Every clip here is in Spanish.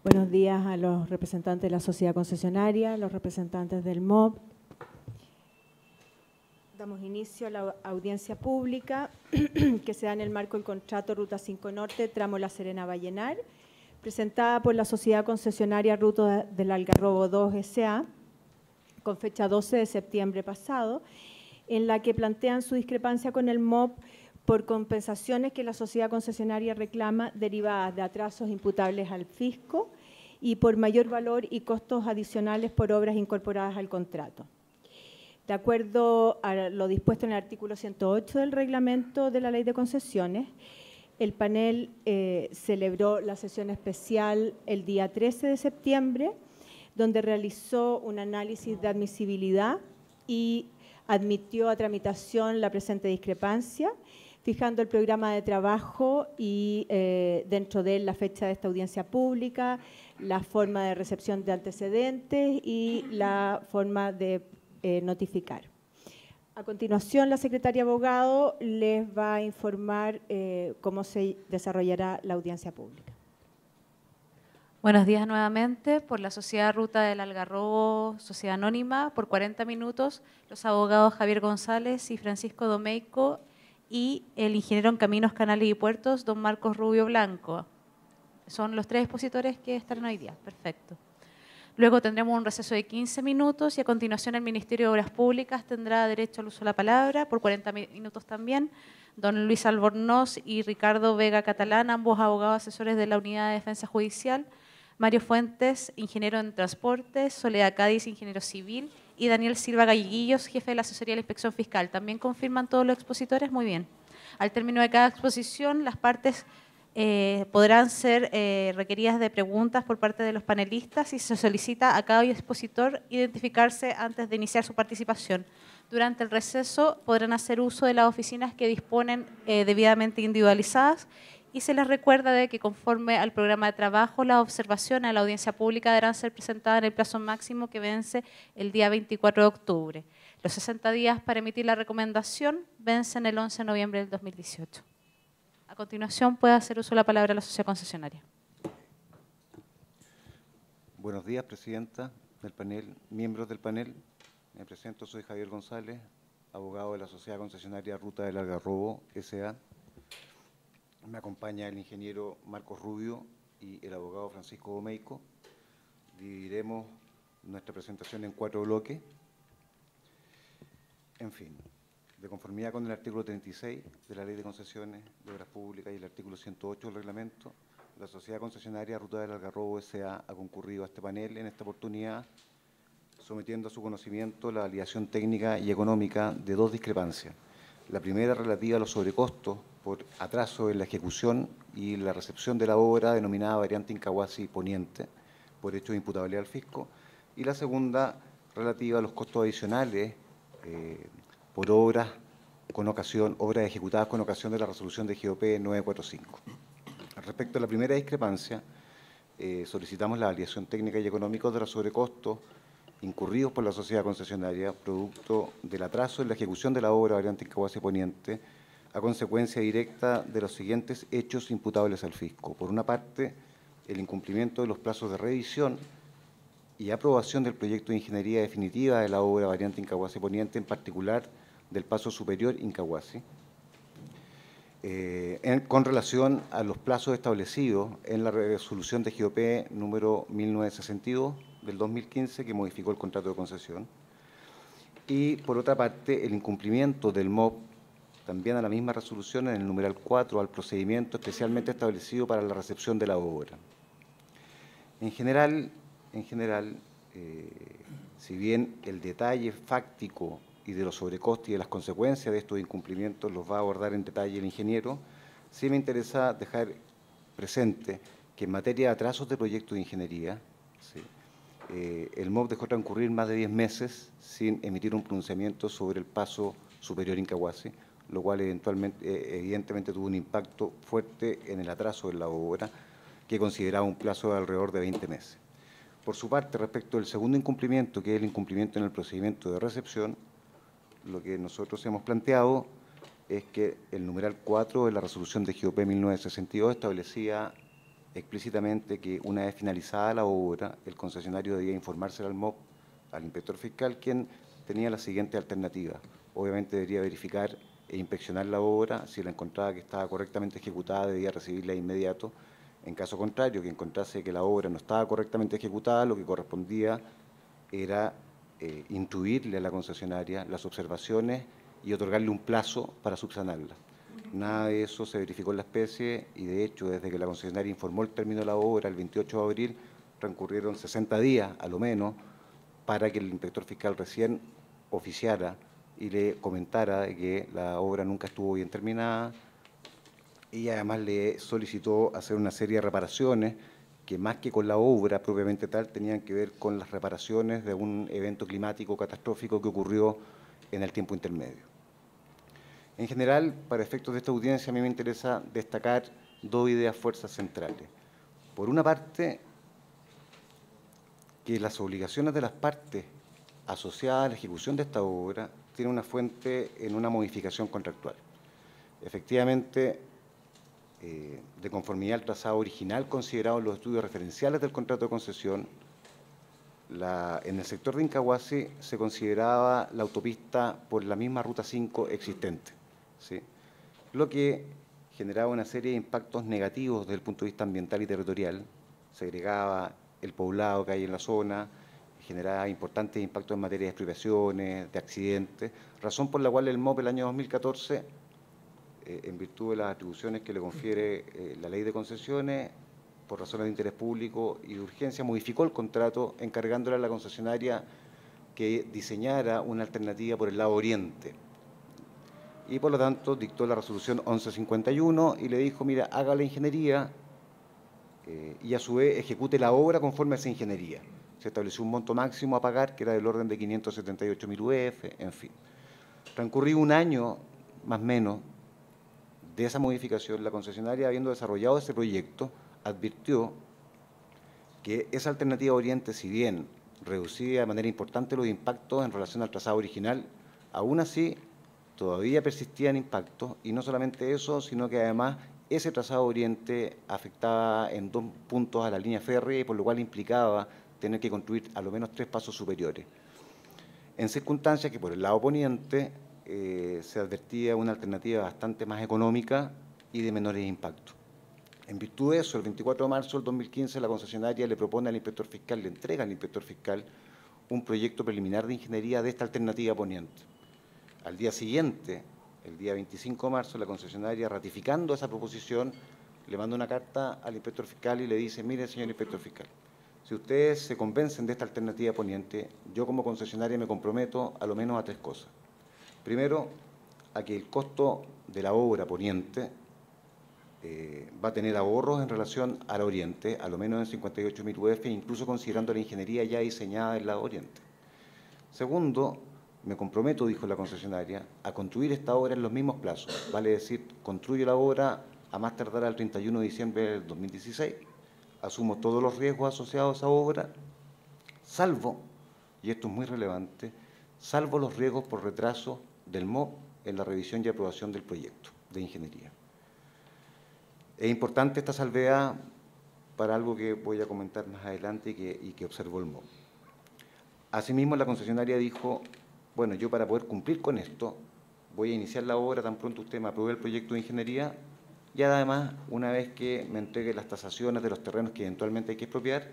Buenos días a los representantes de la sociedad concesionaria, los representantes del MOB. Damos inicio a la audiencia pública que se da en el marco del contrato Ruta 5 Norte, tramo La Serena-Vallenar, presentada por la sociedad concesionaria Ruta del Algarrobo 2 S.A., con fecha 12 de septiembre pasado, en la que plantean su discrepancia con el MOB por compensaciones que la sociedad concesionaria reclama derivadas de atrasos imputables al fisco y por mayor valor y costos adicionales por obras incorporadas al contrato. De acuerdo a lo dispuesto en el artículo 108 del reglamento de la Ley de Concesiones, el panel celebró la sesión especial el día 13 de septiembre, donde realizó un análisis de admisibilidad y admitió a tramitación la presente discrepancia, fijando el programa de trabajo y dentro de él la fecha de esta audiencia pública, la forma de recepción de antecedentes y la forma de notificar. A continuación, la secretaria abogado les va a informar cómo se desarrollará la audiencia pública. Buenos días nuevamente. Por la Sociedad Ruta del Algarrobo, Sociedad Anónima, por 40 minutos, los abogados Javier González y Francisco Domeyko y el ingeniero en Caminos, Canales y Puertos, don Marcos Rubio Blanco. Son los tres expositores que estarán hoy día. Perfecto. Luego tendremos un receso de 15 minutos y a continuación el Ministerio de Obras Públicas tendrá derecho al uso de la palabra por 40 minutos también. Don Luis Albornoz y Ricardo Vega Catalán, ambos abogados asesores de la Unidad de Defensa Judicial. Mario Fuentes, ingeniero en transportes. Soledad Cádiz, ingeniero civil. Y Daniel Silva Galleguillos, jefe de la asesoría de la Inspección Fiscal. ¿También confirman todos los expositores? Muy bien. Al término de cada exposición, las partes podrán ser requeridas de preguntas por parte de los panelistas y se solicita a cada expositor identificarse antes de iniciar su participación. Durante el receso podrán hacer uso de las oficinas que disponen debidamente individualizadas y se les recuerda de que conforme al programa de trabajo, las observaciones a la audiencia pública deberán ser presentadas en el plazo máximo que vence el día 24 de octubre. Los 60 días para emitir la recomendación vencen el 11 de noviembre del 2018. A continuación puede hacer uso de la palabra la sociedad concesionaria. Buenos días, presidenta del panel, miembros del panel. Me presento, soy Javier González, abogado de la sociedad concesionaria Ruta del Algarrobo S.A. Me acompaña el ingeniero Marcos Rubio y el abogado Francisco Domeyko. Dividiremos nuestra presentación en 4 bloques. En fin, de conformidad con el artículo 36 de la Ley de Concesiones de Obras Públicas y el artículo 108 del reglamento, la sociedad concesionaria Ruta del Algarrobo S.A. ha concurrido a este panel en esta oportunidad, sometiendo a su conocimiento la validación técnica y económica de 2 discrepancias. La primera relativa a los sobrecostos por atraso en la ejecución y la recepción de la obra denominada variante Incahuasi Poniente, por hechos imputables al fisco, y la segunda relativa a los costos adicionales por obras ejecutadas con ocasión de la resolución de GOP 945. Respecto a la primera discrepancia, solicitamos la validación técnica y económica de los sobrecostos incurridos por la sociedad concesionaria, producto del atraso en la ejecución de la obra variante Incahuasi Poniente, a consecuencia directa de los siguientes hechos imputables al fisco. Por una parte, el incumplimiento de los plazos de revisión y aprobación del proyecto de ingeniería definitiva de la obra variante Incahuasi Poniente, en particular del paso superior Incahuasi, con relación a los plazos establecidos en la resolución de GOP número 1962 del 2015, que modificó el contrato de concesión. Y, por otra parte, el incumplimiento del MOB, también a la misma resolución, en el numeral 4, al procedimiento especialmente establecido para la recepción de la obra. En general, si bien el detalle fáctico y de los sobrecostos y de las consecuencias de estos incumplimientos los va a abordar en detalle el ingeniero, sí me interesa dejar presente que en materia de atrasos de proyectos de ingeniería, ¿sí?, el MOB dejó transcurrir más de 10 meses sin emitir un pronunciamiento sobre el paso superior Incahuasi, lo cual evidentemente tuvo un impacto fuerte en el atraso de la obra, que consideraba un plazo de alrededor de 20 meses. Por su parte, respecto del segundo incumplimiento, que es el incumplimiento en el procedimiento de recepción, lo que nosotros hemos planteado es que el numeral 4 de la resolución de GOP 1962 establecía explícitamente que una vez finalizada la obra, el concesionario debía informarse al MOP, al inspector fiscal, quien tenía la siguiente alternativa. Obviamente debería verificar e inspeccionar la obra. Si la encontraba que estaba correctamente ejecutada, debía recibirla de inmediato. En caso contrario, que encontrase que la obra no estaba correctamente ejecutada, lo que correspondía era intuirle a la concesionaria las observaciones y otorgarle un plazo para subsanarla. Nada de eso se verificó en la especie y, de hecho, desde que la concesionaria informó el término de la obra, el 28 de abril, transcurrieron 60 días, a lo menos, para que el inspector fiscal recién oficiara y le comentara que la obra nunca estuvo bien terminada, y además le solicitó hacer una serie de reparaciones que, más que con la obra propiamente tal, tenían que ver con las reparaciones de un evento climático catastrófico que ocurrió en el tiempo intermedio. En general, para efectos de esta audiencia, a mí me interesa destacar dos ideas fuerzas centrales. Por una parte, que las obligaciones de las partes asociadas a la ejecución de esta obra tienen una fuente en una modificación contractual. Efectivamente, de conformidad al trazado original considerado en los estudios referenciales del contrato de concesión, en el sector de Incahuasi se consideraba la autopista por la misma Ruta 5 existente, ¿sí? Lo que generaba una serie de impactos negativos desde el punto de vista ambiental y territorial. Segregaba el poblado que hay en la zona, generaba importantes impactos en materia de expropiaciones, de accidentes, razón por la cual el MOP el año 2014, en virtud de las atribuciones que le confiere la Ley de Concesiones, por razones de interés público y de urgencia, modificó el contrato encargándole a la concesionaria que diseñara una alternativa por el lado oriente. Y por lo tanto dictó la resolución 1151 y le dijo, mira, haga la ingeniería y a su vez ejecute la obra conforme a esa ingeniería. Se estableció un monto máximo a pagar que era del orden de 578.000 UF, en fin. Transcurrido un año, más o menos, de esa modificación, la concesionaria, habiendo desarrollado ese proyecto, advirtió que esa alternativa oriente, si bien reducía de manera importante los impactos en relación al trazado original, aún así todavía persistían impactos, y no solamente eso, sino que además ese trazado oriente afectaba en 2 puntos a la línea férrea, y por lo cual implicaba tener que construir a lo menos 3 pasos superiores. En circunstancias que por el lado poniente se advertía una alternativa bastante más económica y de menores impactos. En virtud de eso, el 24 de marzo del 2015, la concesionaria le propone al inspector fiscal, le entrega al inspector fiscal un proyecto preliminar de ingeniería de esta alternativa poniente. Al día siguiente, el día 25 de marzo, la concesionaria, ratificando esa proposición, le manda una carta al inspector fiscal y le dice, mire, señor inspector fiscal, si ustedes se convencen de esta alternativa poniente, yo como concesionaria me comprometo a lo menos a 3 cosas. Primero, a que el costo de la obra poniente va a tener ahorros en relación al oriente, a lo menos en 58.000 UF, incluso considerando la ingeniería ya diseñada del lado oriente. Segundo, me comprometo, dijo la concesionaria, a construir esta obra en los mismos plazos, vale decir, construyo la obra a más tardar al 31 de diciembre del 2016, asumo todos los riesgos asociados a esa obra, salvo, y esto es muy relevante, salvo los riesgos por retraso del MOP en la revisión y aprobación del proyecto de ingeniería. Es importante esta salvedad para algo que voy a comentar más adelante y que observó el MOP. Asimismo, la concesionaria dijo, bueno, yo para poder cumplir con esto, voy a iniciar la obra tan pronto usted me apruebe el proyecto de ingeniería y además, una vez que me entregue las tasaciones de los terrenos que eventualmente hay que expropiar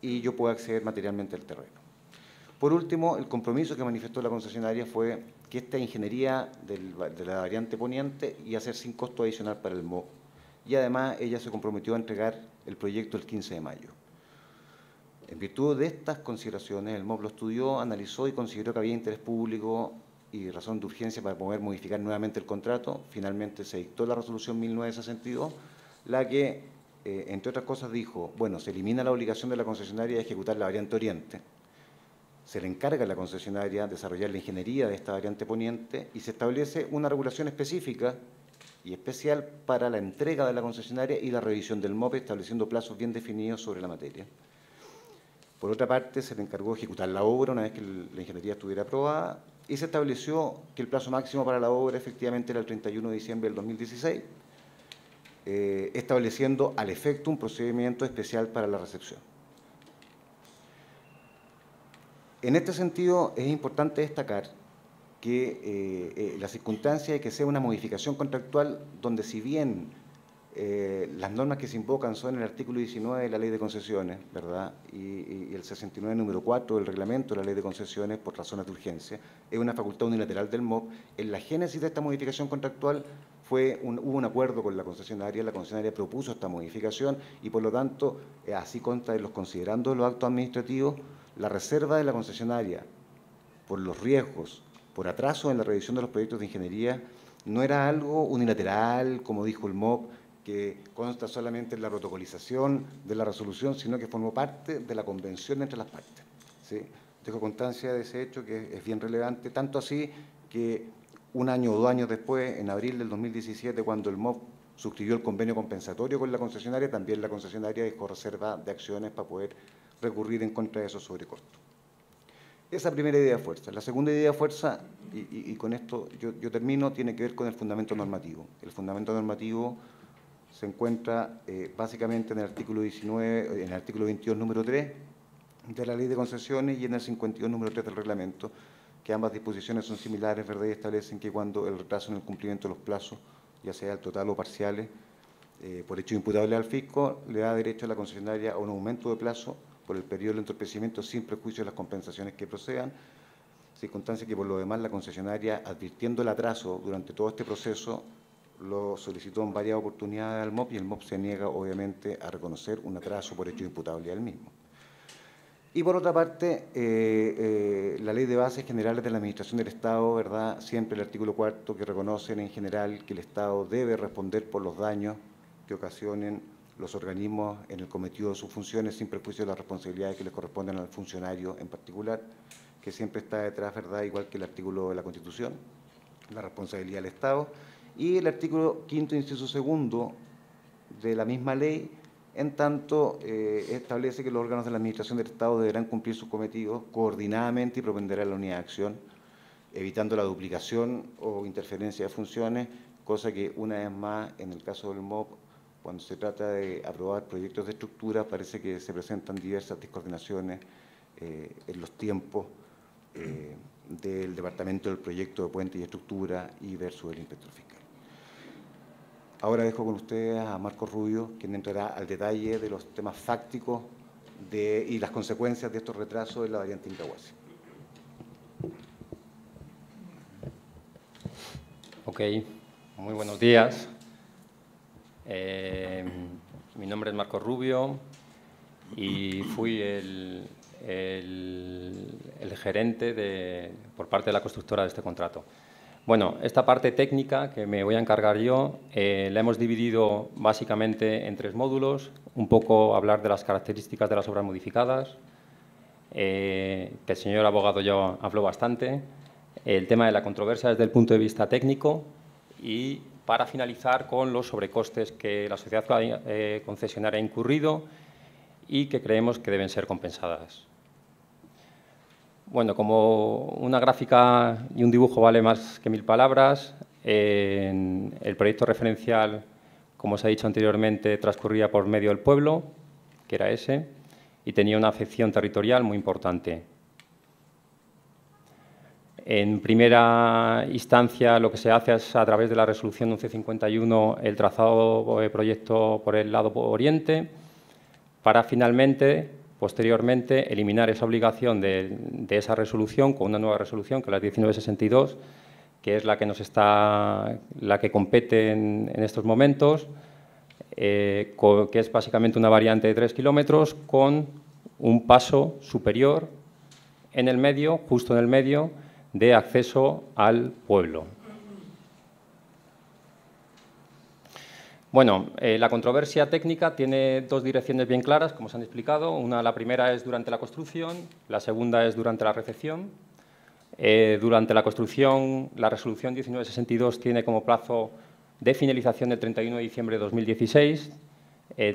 y yo pueda acceder materialmente al terreno. Por último, el compromiso que manifestó la concesionaria fue que esta ingeniería de la variante poniente iba a ser sin costo adicional para el MOP. Y además ella se comprometió a entregar el proyecto el 15 de mayo. En virtud de estas consideraciones, el MOP lo estudió, analizó y consideró que había interés público y razón de urgencia para poder modificar nuevamente el contrato. Finalmente se dictó la resolución 1962, la que, entre otras cosas, dijo, bueno, se elimina la obligación de la concesionaria de ejecutar la variante oriente, se le encarga a la concesionaria desarrollar la ingeniería de esta variante poniente y se establece una regulación específica y especial para la entrega de la concesionaria y la revisión del MOP, estableciendo plazos bien definidos sobre la materia. Por otra parte, se le encargó ejecutar la obra una vez que la ingeniería estuviera aprobada y se estableció que el plazo máximo para la obra efectivamente era el 31 de diciembre del 2016. estableciendo al efecto un procedimiento especial para la recepción. En este sentido, es importante destacar que la circunstancia de que sea una modificación contractual donde, si bien las normas que se invocan son el artículo 19 de la Ley de Concesiones, ¿verdad?, y el 69, número 4 del reglamento de la Ley de Concesiones por razones de urgencia, es una facultad unilateral del MOP. En la génesis de esta modificación contractual hubo un acuerdo con la concesionaria propuso esta modificación y, por lo tanto, así consta de los considerandos de los actos administrativos, la reserva de la concesionaria por los riesgos, por atraso en la revisión de los proyectos de ingeniería, no era algo unilateral, como dijo el MOP, que consta solamente en la protocolización de la resolución, sino que formó parte de la convención entre las partes, ¿sí? Dejo constancia de ese hecho, que es bien relevante, tanto así que un año o 2 años después, en abril del 2017, cuando el MOP suscribió el convenio compensatorio con la concesionaria, también la concesionaria dejó reserva de acciones para poder recurrir en contra de esos sobrecostos. Esa primera idea de fuerza. La segunda idea de fuerza, y con esto yo termino, tiene que ver con el fundamento normativo. El fundamento normativo se encuentra básicamente en el artículo 19, en el artículo 22, número 3 de la Ley de Concesiones y en el 52, número 3 del reglamento, que ambas disposiciones son similares, ¿verdad?, y establecen que cuando el retraso en el cumplimiento de los plazos, ya sea el total o parciales, por hecho imputable al fisco, le da derecho a la concesionaria a un aumento de plazo por el periodo de entorpecimiento sin prejuicio de las compensaciones que procedan, circunstancia que por lo demás la concesionaria, advirtiendo el atraso durante todo este proceso, lo solicitó en varias oportunidades al MOP y el MOP se niega, obviamente, a reconocer un atraso por hecho imputable al mismo. Y por otra parte, la Ley de Bases Generales de la Administración del Estado, ¿verdad?, siempre el artículo 4, que reconocen en general que el Estado debe responder por los daños que ocasionen los organismos en el cometido de sus funciones, sin perjuicio de las responsabilidades que les corresponden al funcionario en particular, que siempre está detrás, ¿verdad?, igual que el artículo de la Constitución, la responsabilidad del Estado, y el artículo 5º, inciso 2 de la misma ley, en tanto establece que los órganos de la Administración del Estado deberán cumplir sus cometidos coordinadamente y propender a la unidad de acción, evitando la duplicación o interferencia de funciones, cosa que, una vez más, en el caso del MOP, cuando se trata de aprobar proyectos de estructura, parece que se presentan diversas descoordinaciones en los tiempos del Departamento del Proyecto de Puente y Estructura y versus el inspector fiscal. Ahora dejo con ustedes a Marcos Rubio, quien entrará al detalle de los temas fácticos y las consecuencias de estos retrasos en la variante Incahuasi. Ok, muy buenos días. Mi nombre es Marcos Rubio y fui el gerente por parte de la constructora de este contrato. Bueno, esta parte técnica que me voy a encargar yo la hemos dividido básicamente en 3 módulos. Un poco hablar de las características de las obras modificadas, que el señor abogado ya habló bastante, el tema de la controversia desde el punto de vista técnico y, para finalizar, con los sobrecostes que la sociedad concesionaria ha incurrido y que creemos que deben ser compensadas. Bueno, como una gráfica y un dibujo vale más que 1000 palabras, el proyecto referencial, como os he dicho anteriormente, transcurría por medio del pueblo, que era ese, y tenía una afección territorial muy importante. En primera instancia, lo que se hace es, a través de la resolución 1151, el trazado de proyecto por el lado oriente, para finalmente, posteriormente, eliminar esa obligación de esa resolución con una nueva resolución, que es la 1962, que es la que compete en estos momentos, que es básicamente una variante de 3 kilómetros con un paso superior en el medio, justo en el medio, de acceso al pueblo. Bueno, la controversia técnica tiene 2 direcciones bien claras, como se han explicado. La primera es durante la construcción, la segunda es durante la recepción. Durante la construcción, la resolución 1962 tiene como plazo de finalización el 31 de diciembre de 2016,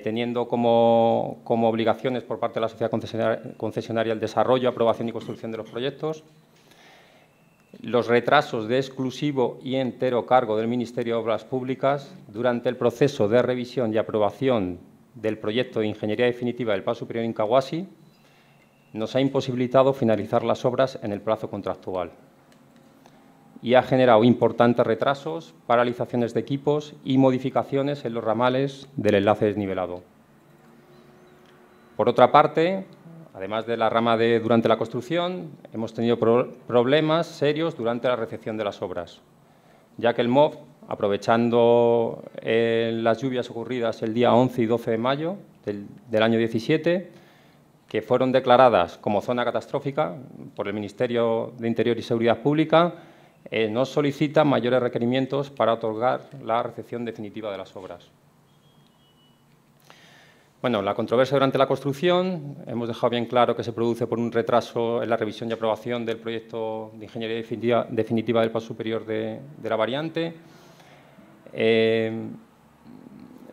teniendo como obligaciones por parte de la sociedad concesionaria el desarrollo, aprobación y construcción de los proyectos. los retrasos de exclusivo y entero cargo del Ministerio de Obras Públicas durante el proceso de revisión y aprobación del proyecto de ingeniería definitiva del Paso Superior Incahuasi nos ha imposibilitado finalizar las obras en el plazo contractual y ha generado importantes retrasos, paralizaciones de equipos y modificaciones en los ramales del enlace desnivelado. Por otra parte, además de la rama durante la construcción, hemos tenido problemas serios durante la recepción de las obras, ya que el MOV, aprovechando las lluvias ocurridas el día 11 y 12 de mayo del año 17, que fueron declaradas como zona catastrófica por el Ministerio de Interior y Seguridad Pública, nos solicita mayores requerimientos para otorgar la recepción definitiva de las obras. Bueno, la controversia durante la construcción, hemos dejado bien claro que se produce por un retraso en la revisión y aprobación del proyecto de ingeniería definitiva del Paso Superior de la variante.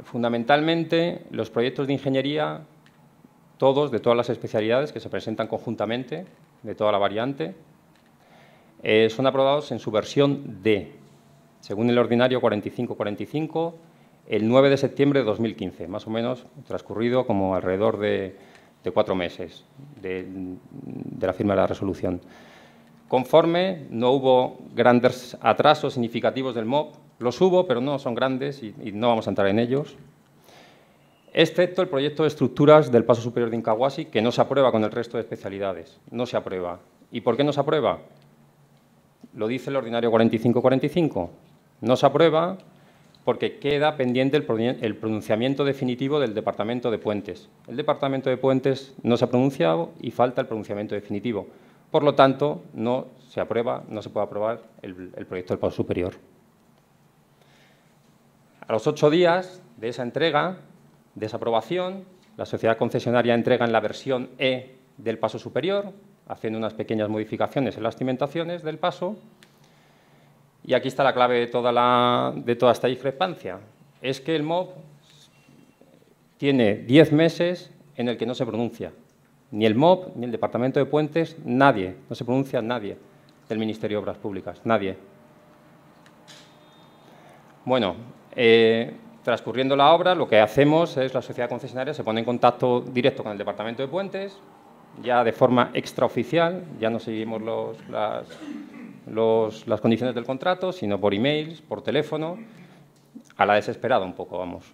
Fundamentalmente, los proyectos de ingeniería, todos, de todas las especialidades que se presentan conjuntamente, de toda la variante, son aprobados en su versión D, según el ordinario 4545, el 9 de septiembre de 2015, más o menos transcurrido como alrededor de 4 meses de la firma de la resolución. Conforme, no hubo grandes atrasos significativos del MOV, los hubo, pero no son grandes y no vamos a entrar en ellos, excepto el proyecto de estructuras del Paso Superior de Incahuasi, que no se aprueba con el resto de especialidades, no se aprueba. ¿Y por qué no se aprueba? Lo dice el ordinario 4545. No se aprueba porque queda pendiente el pronunciamiento definitivo del Departamento de Puentes. El Departamento de Puentes no se ha pronunciado y falta el pronunciamiento definitivo. Por lo tanto, no se aprueba, no se puede aprobar el proyecto del Paso Superior. A los 8 días de esa entrega, de esa aprobación, la sociedad concesionaria entrega en la versión E del Paso Superior, haciendo unas pequeñas modificaciones en las cimentaciones del paso. Y aquí está la clave de toda esta discrepancia. Es que el MOV tiene 10 meses en el que no se pronuncia. Ni el MOV, ni el Departamento de Puentes, nadie, no se pronuncia nadie del Ministerio de Obras Públicas, nadie. Bueno, transcurriendo la obra, lo que hacemos es la sociedad concesionaria se pone en contacto directo con el Departamento de Puentes, ya de forma extraoficial, ya no seguimos las condiciones del contrato, sino por emails, por teléfono, a la desesperada un poco, vamos.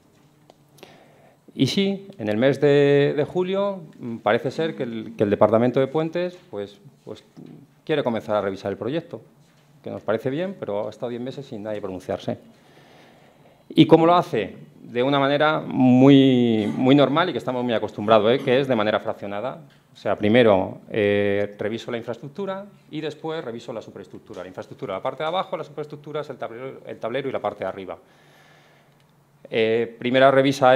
Y sí, en el mes de julio parece ser que el Departamento de Puentes pues quiere comenzar a revisar el proyecto, que nos parece bien, pero ha estado 10 meses sin nadie pronunciarse. ¿Y cómo lo hace? De una manera muy normal y que estamos muy acostumbrados, que es de manera fraccionada. O sea, primero reviso la infraestructura y después reviso la superestructura. La infraestructura, la parte de abajo, la superestructura es el tablero y la parte de arriba. Primero revisa,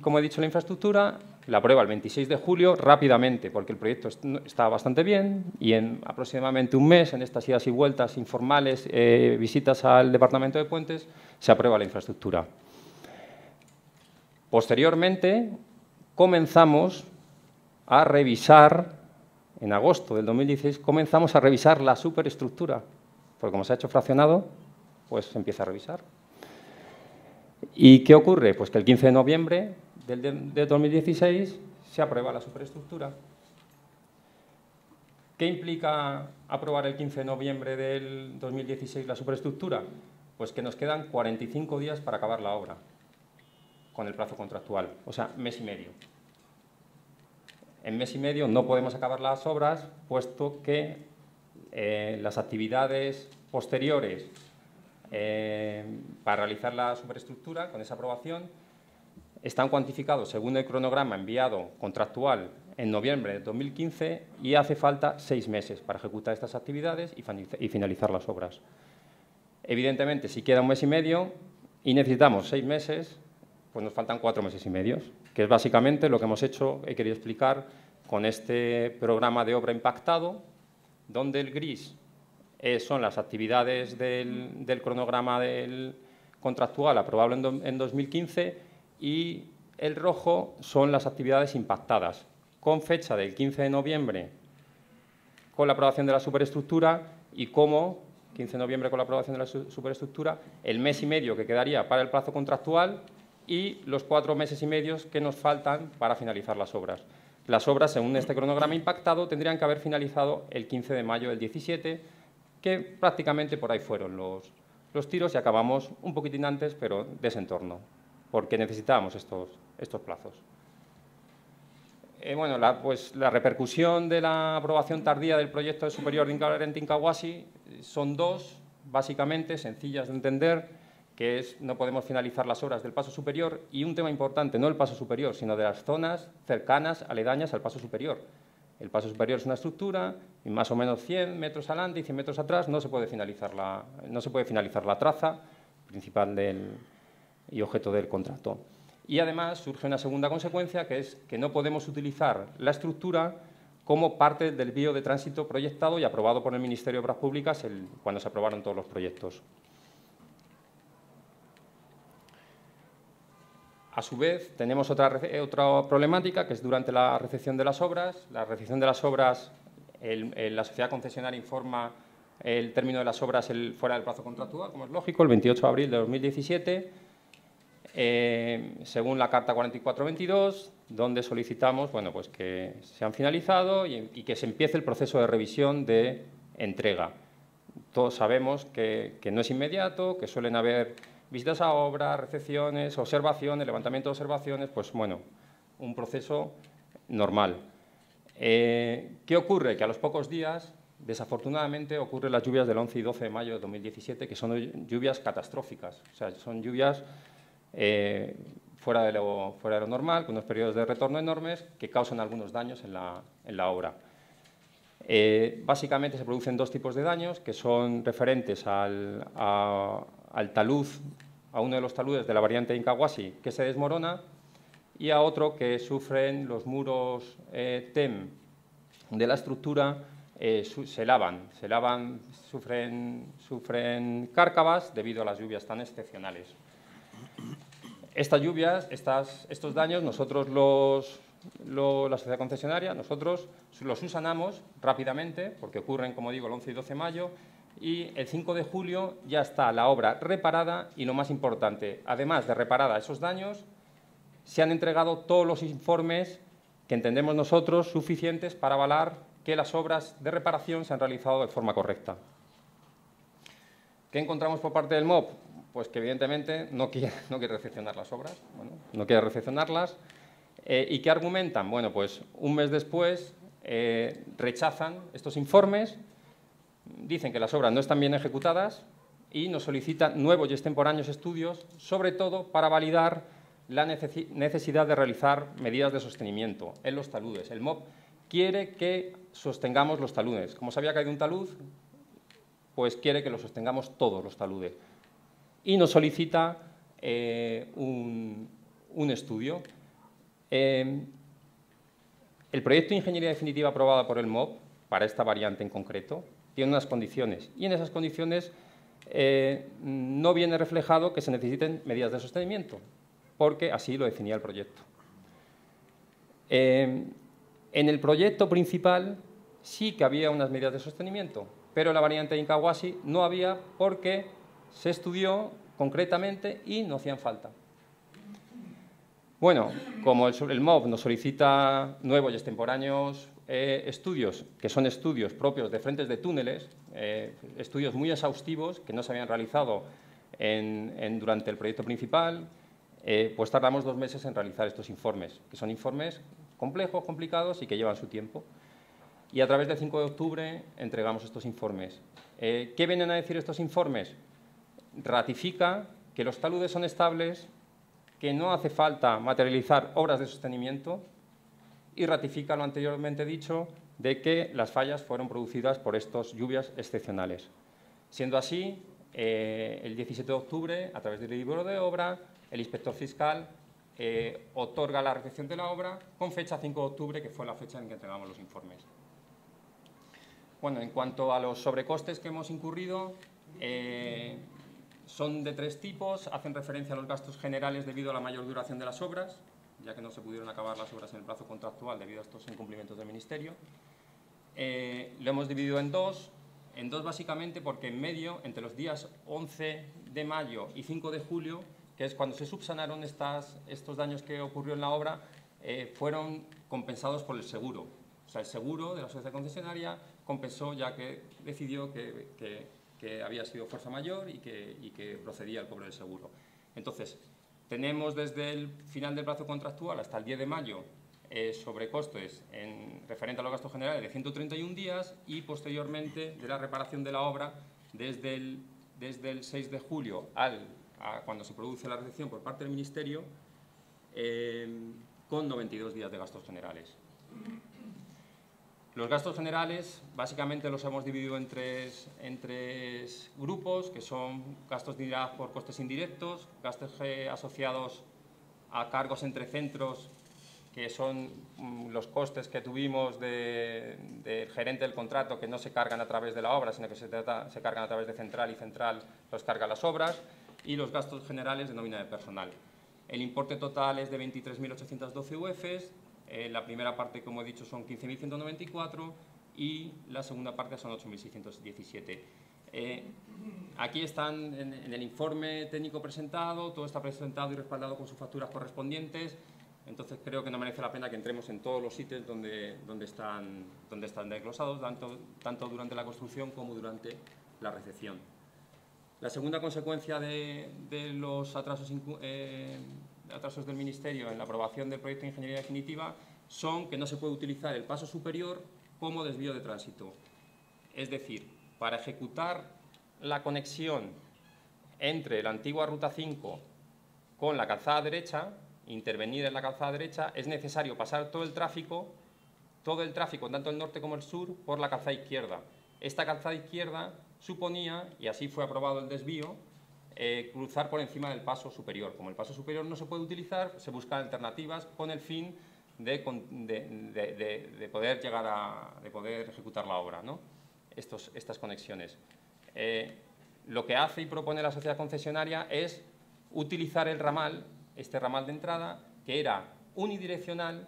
como he dicho, la infraestructura, la aprueba el 26 de julio rápidamente, porque el proyecto está bastante bien y en aproximadamente un mes, en estas idas y vueltas informales, visitas al Departamento de Puentes, se aprueba la infraestructura. Posteriormente, comenzamos a revisar, en agosto del 2016, comenzamos a revisar la superestructura, porque como se ha hecho fraccionado, pues se empieza a revisar. ¿Y qué ocurre? Pues que el 15 de noviembre de 2016 se aprueba la superestructura. ¿Qué implica aprobar el 15 de noviembre del 2016 la superestructura? Pues que nos quedan 45 días para acabar la obra, con el plazo contractual, o sea, mes y medio. En mes y medio no podemos acabar las obras, puesto que las actividades posteriores para realizar la superestructura, con esa aprobación, están cuantificados según el cronograma enviado contractual en noviembre de 2015 y hace falta 6 meses para ejecutar estas actividades y finalizar las obras. Evidentemente, si queda un mes y medio y necesitamos 6 meses, pues nos faltan 4 meses y medio, que es básicamente lo que hemos hecho, he querido explicar, con este programa de obra impactado, donde el gris son las actividades del cronograma del contractual aprobable en 2015 y el rojo son las actividades impactadas, con fecha del 15 de noviembre, con la aprobación de la superestructura, y cómo, 15 de noviembre con la aprobación de la superestructura, el mes y medio que quedaría para el plazo contractual y los 4 meses y medio que nos faltan para finalizar las obras. Las obras, según este cronograma impactado, tendrían que haber finalizado el 15 de mayo del 17, que prácticamente por ahí fueron los tiros y acabamos un poquitín antes, pero de ese entorno, porque necesitábamos estos plazos. Bueno, la repercusión de la aprobación tardía del proyecto de superior de Incahuasi son dos, básicamente, sencillas de entender, que es no podemos finalizar las obras del paso superior y un tema importante, no el paso superior, sino de las zonas cercanas, aledañas al paso superior. El paso superior es una estructura y más o menos 100 metros adelante y 100 metros atrás no se puede finalizar la traza principal y objeto del contrato. Y además surge una segunda consecuencia, que es que no podemos utilizar la estructura como parte del vío de tránsito proyectado y aprobado por el Ministerio de Obras Públicas cuando se aprobaron todos los proyectos. A su vez, tenemos otra problemática, que es durante la recepción de las obras. La recepción de las obras, la sociedad concesionaria informa el término de las obras fuera del plazo contractual, como es lógico, el 28 de abril de 2017, según la Carta 4422, donde solicitamos pues que se han finalizado y que se empiece el proceso de revisión de entrega. Todos sabemos que no es inmediato, que suelen haber visitas a obra, recepciones, observaciones, levantamiento de observaciones, pues bueno, un proceso normal. ¿Qué ocurre? Que a los pocos días, desafortunadamente, ocurren las lluvias del 11 y 12 de mayo de 2017, que son lluvias catastróficas, o sea, son lluvias fuera de lo normal, con unos periodos de retorno enormes que causan algunos daños en la obra. Básicamente se producen dos tipos de daños que son referentes al talud, a uno de los taludes de la variante Incahuasi que se desmorona y a otro que sufren los muros TEM de la estructura, se lavan, sufren cárcavas debido a las lluvias tan excepcionales. Estas lluvias, estos daños, nosotros la sociedad concesionaria, nosotros los subsanamos rápidamente, porque ocurren, como digo, el 11 y 12 de mayo, y el 5 de julio ya está la obra reparada y, lo más importante, además de reparada esos daños, se han entregado todos los informes que entendemos nosotros suficientes para avalar que las obras de reparación se han realizado de forma correcta. ¿Qué encontramos por parte del MOP? Pues que evidentemente no quiere recepcionar las obras, no quiere recepcionarlas. ¿Y qué argumentan? Bueno, pues un mes después rechazan estos informes, dicen que las obras no están bien ejecutadas y nos solicitan nuevos y extemporáneos estudios, sobre todo para validar la necesidad de realizar medidas de sostenimiento en los taludes. El MOP quiere que sostengamos los taludes. Como se había caído un talud, pues quiere que lo sostengamos todos los taludes. Y nos solicita un estudio. El proyecto de ingeniería definitiva aprobado por el MOP, para esta variante en concreto, tiene unas condiciones, y en esas condiciones no viene reflejado que se necesiten medidas de sostenimiento, porque así lo definía el proyecto. En el proyecto principal sí que había unas medidas de sostenimiento, pero en la variante de Incahuasi no había, porque se estudió concretamente y no hacían falta. Bueno, como el MOP nos solicita nuevos y extemporáneos estudios, que son estudios propios de frentes de túneles, estudios muy exhaustivos que no se habían realizado durante el proyecto principal, pues tardamos 2 meses en realizar estos informes, que son informes complejos, complicados y que llevan su tiempo. Y a través del 5 de octubre entregamos estos informes. ¿Qué vienen a decir estos informes? Ratifica que los taludes son estables, que no hace falta materializar obras de sostenimiento y ratifica lo anteriormente dicho de que las fallas fueron producidas por estas lluvias excepcionales. Siendo así, el 17 de octubre, a través del libro de obra, el inspector fiscal otorga la recepción de la obra con fecha 5 de octubre, que fue la fecha en que entregamos los informes. Bueno, en cuanto a los sobrecostes que hemos incurrido, son de 3 tipos, hacen referencia a los gastos generales debido a la mayor duración de las obras, ya que no se pudieron acabar las obras en el plazo contractual debido a estos incumplimientos del Ministerio. Lo hemos dividido en 2. En dos, básicamente, porque en medio, entre los días 11 de mayo y 5 de julio, que es cuando se subsanaron estos daños que ocurrió en la obra, fueron compensados por el seguro. O sea, el seguro de la sociedad concesionaria compensó, ya que decidió que había sido fuerza mayor y que procedía al cobro del seguro. Entonces, tenemos desde el final del plazo contractual hasta el 10 de mayo sobrecostes referente a los gastos generales de 131 días y, posteriormente, de la reparación de la obra desde el 6 de julio a cuando se produce la recepción por parte del Ministerio, con 92 días de gastos generales. Los gastos generales, básicamente, los hemos dividido en tres grupos, que son gastos directos por costes indirectos, gastos asociados a cargos entre centros, que son los costes que tuvimos del gerente del contrato, que no se cargan a través de la obra, sino que se cargan a través de central, y central los carga las obras, y los gastos generales de nómina de personal. El importe total es de 23.812 UFs, la primera parte, como he dicho, son 15.194 y la segunda parte son 8.617. Aquí están en el informe técnico presentado, todo está presentado y respaldado con sus facturas correspondientes. Entonces creo que no merece la pena que entremos en todos los ítems donde están desglosados, tanto durante la construcción como durante la recepción. La segunda consecuencia de los atrasos del Ministerio en la aprobación del proyecto de ingeniería definitiva son que no se puede utilizar el paso superior como desvío de tránsito. Es decir, para ejecutar la conexión entre la antigua Ruta 5 con la calzada derecha, intervenir en la calzada derecha, es necesario pasar todo el tráfico, tanto el norte como el sur, por la calzada izquierda. Esta calzada izquierda suponía, y así fue aprobado el desvío, cruzar por encima del paso superior. Como el paso superior no se puede utilizar, se buscan alternativas con el fin de poder ejecutar la obra, ¿no? Estas conexiones. Lo que hace y propone la sociedad concesionaria es utilizar el ramal, este ramal de entrada, que era unidireccional.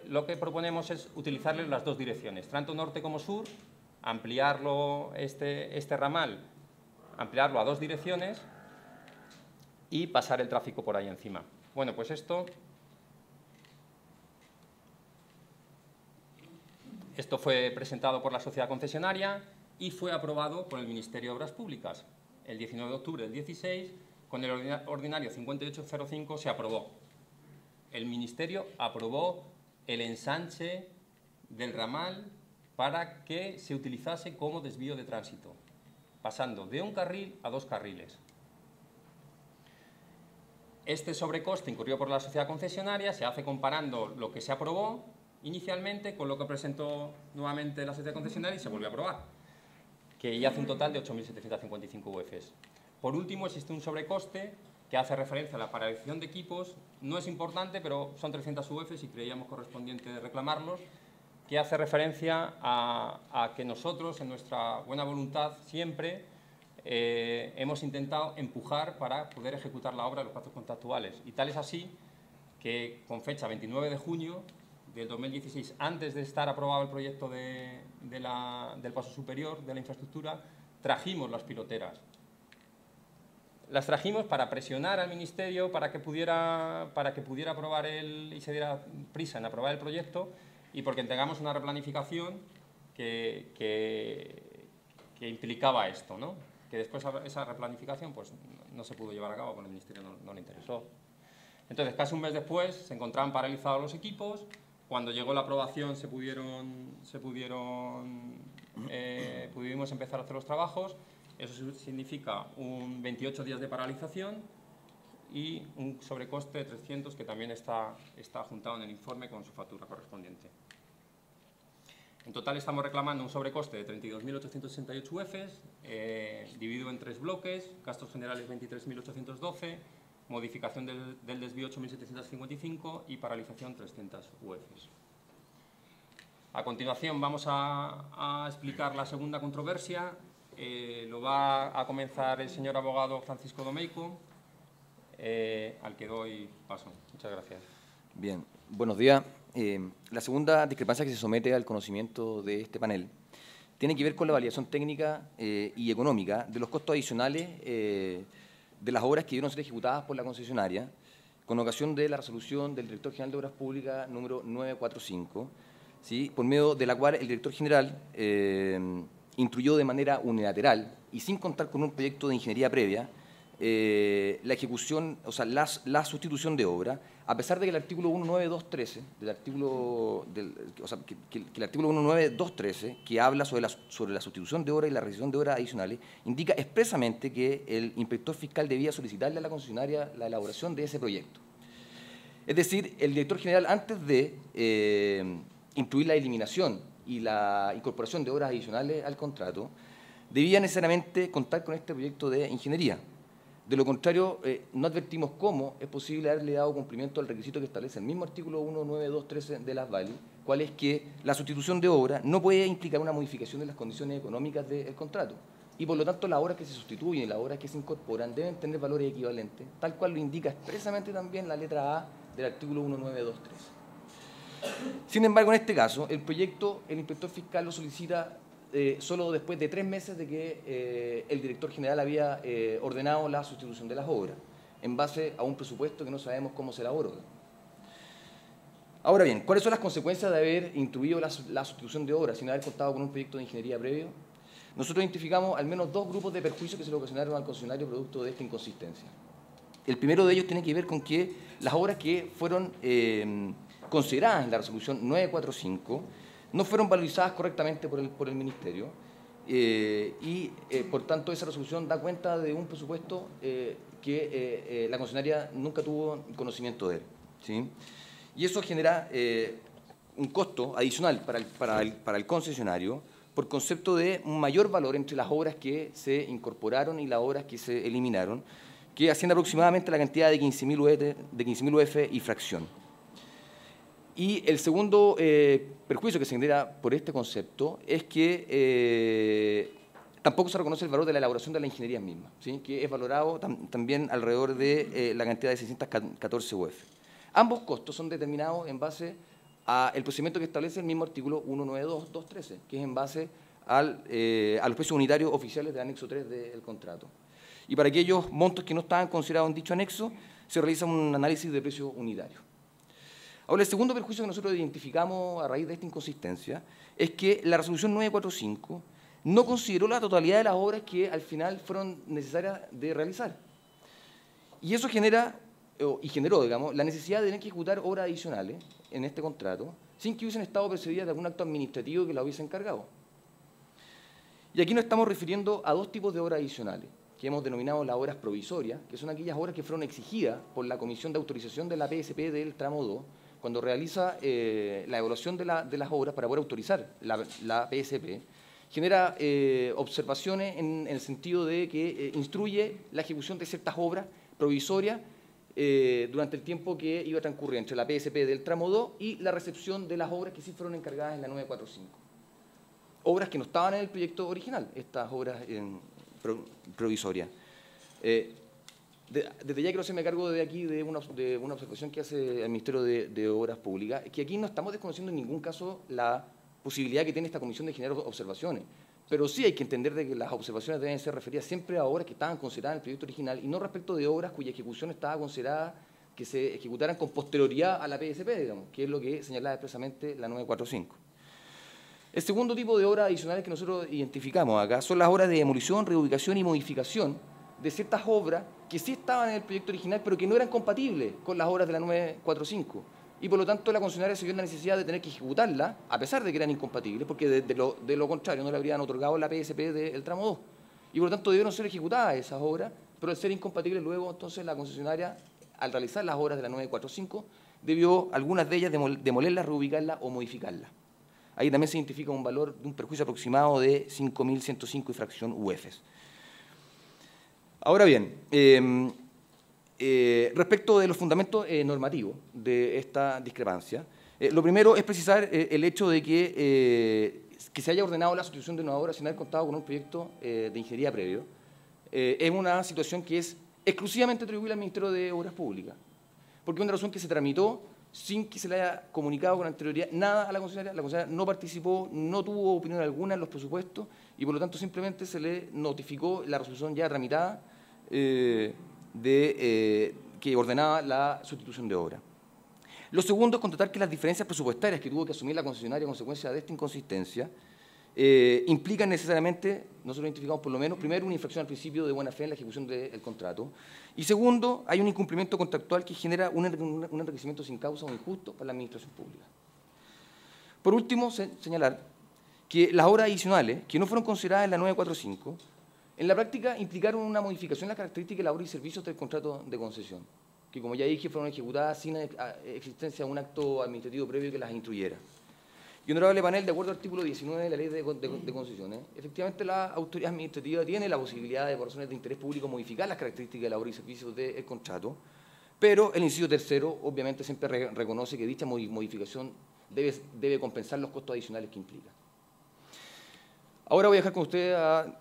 Lo que proponemos es utilizarle las dos direcciones, tanto norte como sur, ampliarlo, este ramal, ampliarlo a dos direcciones y pasar el tráfico por ahí encima. Bueno, pues esto fue presentado por la sociedad concesionaria y fue aprobado por el Ministerio de Obras Públicas. El 19 de octubre del 16, con el ordinario 5805, se aprobó. El Ministerio aprobó el ensanche del ramal para que se utilizase como desvío de tránsito, pasando de un carril a dos carriles. Este sobrecoste incurrió por la sociedad concesionaria, se hace comparando lo que se aprobó inicialmente con lo que presentó nuevamente la sociedad concesionaria y se volvió a aprobar, que ya hace un total de 8.755 UFs. Por último, existe un sobrecoste que hace referencia a la paralización de equipos. No es importante, pero son 300 UFs y creíamos correspondiente reclamarlos, que hace referencia a que nosotros, en nuestra buena voluntad, siempre hemos intentado empujar para poder ejecutar la obra en los plazos contractuales. Y tal es así que, con fecha 29 de junio del 2016, antes de estar aprobado el proyecto del paso superior de la infraestructura, trajimos las piloteras. Las trajimos para presionar al Ministerio para que pudiera aprobar y se diera prisa en aprobar el proyecto, y porque tengamos una replanificación que implicaba esto, ¿no? Que después esa replanificación pues, no se pudo llevar a cabo porque al Ministerio no le interesó. Entonces, casi un mes después, se encontraban paralizados los equipos. Cuando llegó la aprobación pudimos empezar a hacer los trabajos. Eso significa 28 días de paralización y un sobrecoste de 300, que también está juntado en el informe con su factura correspondiente. En total estamos reclamando un sobrecoste de 32.868 UFs, dividido en tres bloques: gastos generales 23.812, modificación del desvío 8.755 y paralización 300 UFs. A continuación vamos a explicar la segunda controversia. Lo va a comenzar el señor abogado Francisco Domeyko, al que doy paso. Muchas gracias. Bien, buenos días. La segunda discrepancia que se somete al conocimiento de este panel tiene que ver con la validación técnica y económica de los costos adicionales de las obras que debieron ser ejecutadas por la concesionaria, con ocasión de la resolución del Director General de Obras Públicas número 945, ¿sí?, por medio de la cual el Director General instruyó de manera unilateral y sin contar con un proyecto de ingeniería previa la ejecución, o sea, la sustitución de obra, a pesar de que el artículo 19213 del artículo, que el artículo 19213, que habla sobre la sustitución de obra y la realización de obras adicionales, indica expresamente que el inspector fiscal debía solicitarle a la concesionaria la elaboración de ese proyecto. Es decir, el director general, antes de instruir la eliminación y la incorporación de obras adicionales al contrato, debía necesariamente contar con este proyecto de ingeniería. De lo contrario, no advertimos cómo es posible haberle dado cumplimiento al requisito que establece el mismo artículo 19213 de las VALI, cual es que la sustitución de obra no puede implicar una modificación de las condiciones económicas del contrato. Y por lo tanto, las obras que se sustituyen y las obras que se incorporan deben tener valores equivalentes, tal cual lo indica expresamente también la letra A del artículo 19213. Sin embargo, en este caso, el proyecto, el inspector fiscal lo solicita solo después de 3 meses de que el director general había ordenado la sustitución de las obras, en base a un presupuesto que no sabemos cómo se elaboró. Ahora bien, ¿cuáles son las consecuencias de haber instruido la sustitución de obras sin haber contado con un proyecto de ingeniería previo? Nosotros identificamos al menos 2 grupos de perjuicios que se le ocasionaron al concesionario producto de esta inconsistencia. El primero de ellos tiene que ver con que las obras que fueron consideradas en la resolución 945 no fueron valorizadas correctamente por el Ministerio por tanto, esa resolución da cuenta de un presupuesto que la concesionaria nunca tuvo conocimiento de él, ¿sí? Y eso genera un costo adicional para el concesionario por concepto de un mayor valor entre las obras que se incorporaron y las obras que se eliminaron, que asciende aproximadamente a la cantidad de 15.000 UF y fracción. Y el segundo perjuicio que se genera por este concepto es que tampoco se reconoce el valor de la elaboración de la ingeniería misma, ¿sí?, que es valorado también alrededor de la cantidad de 614 UF. Ambos costos son determinados en base al procedimiento que establece el mismo artículo 192.213, que es en base a los precios unitarios oficiales del anexo 3 del contrato. Y para aquellos montos que no estaban considerados en dicho anexo, se realiza un análisis de precio unitario. Ahora, el segundo perjuicio que nosotros identificamos a raíz de esta inconsistencia es que la resolución 945 no consideró la totalidad de las obras que al final fueron necesarias de realizar. Y eso generó, digamos, la necesidad de tener que ejecutar obras adicionales en este contrato sin que hubiesen estado precedidas de algún acto administrativo que la hubiese encargado. Y aquí nos estamos refiriendo a 2 tipos de obras adicionales, que hemos denominado las obras provisorias, que son aquellas obras que fueron exigidas por la Comisión de Autorización de la PSP del tramo 2, cuando realiza la evaluación de las obras para poder autorizar la PSP, genera observaciones en el sentido de que instruye la ejecución de ciertas obras provisorias durante el tiempo que iba a transcurrir entre la PSP del tramo 2 y la recepción de las obras que sí fueron encargadas en la 945. Obras que no estaban en el proyecto original, estas obras provisorias. Desde ya quiero hacerme cargo de aquí de una observación que hace el Ministerio de Obras Públicas, que aquí no estamos desconociendo en ningún caso la posibilidad que tiene esta comisión de generar observaciones, pero sí hay que entender de que las observaciones deben ser referidas siempre a obras que estaban consideradas en el proyecto original y no respecto de obras cuya ejecución estaba considerada que se ejecutaran con posterioridad a la PSP, digamos, que es lo que señalaba expresamente la 945. El segundo tipo de obras adicionales que nosotros identificamos acá son las obras de demolición, reubicación y modificación de ciertas obras que sí estaban en el proyecto original, pero que no eran compatibles con las obras de la 945. Y por lo tanto la concesionaria se vio en la necesidad de tener que ejecutarla, a pesar de que eran incompatibles, porque de lo contrario no le habrían otorgado la PSP del tramo 2. Y por lo tanto debieron ser ejecutadas esas obras, pero al ser incompatibles luego entonces la concesionaria, al realizar las obras de la 945, debió algunas de ellas demolerlas, reubicarlas o modificarlas. Ahí también se identifica un valor de un perjuicio aproximado de 5.105 y fracción UFs. Ahora bien, respecto de los fundamentos normativos de esta discrepancia, lo primero es precisar el hecho de que se haya ordenado la sustitución de una obra sin haber contado con un proyecto de ingeniería previo. Es una situación que es exclusivamente atribuible al Ministerio de Obras Públicas, porque es una resolución que se tramitó sin que se le haya comunicado con anterioridad nada a la concesionaria no participó, no tuvo opinión alguna en los presupuestos y por lo tanto simplemente se le notificó la resolución ya tramitada que ordenaba la sustitución de obra. Lo segundo es constatar que las diferencias presupuestarias que tuvo que asumir la concesionaria a consecuencia de esta inconsistencia implican necesariamente, nosotros identificamos por lo menos, primero, una infracción al principio de buena fe en la ejecución del contrato, y segundo, hay un incumplimiento contractual que genera un enriquecimiento sin causa o injusto para la administración pública. Por último, señalar que las obras adicionales, que no fueron consideradas en la 945, en la práctica implicaron una modificación de las características de la obra y servicios del contrato de concesión, que como ya dije, fueron ejecutadas sin existencia de un acto administrativo previo que las instruyera. Y honorable panel, de acuerdo al artículo 19 de la Ley de Concesiones, efectivamente la autoridad administrativa tiene la posibilidad de, por razones de interés público, modificar las características de la obra y servicios del contrato, pero el inciso tercero obviamente siempre reconoce que dicha modificación debe compensar los costos adicionales que implica. Ahora voy a dejar con usted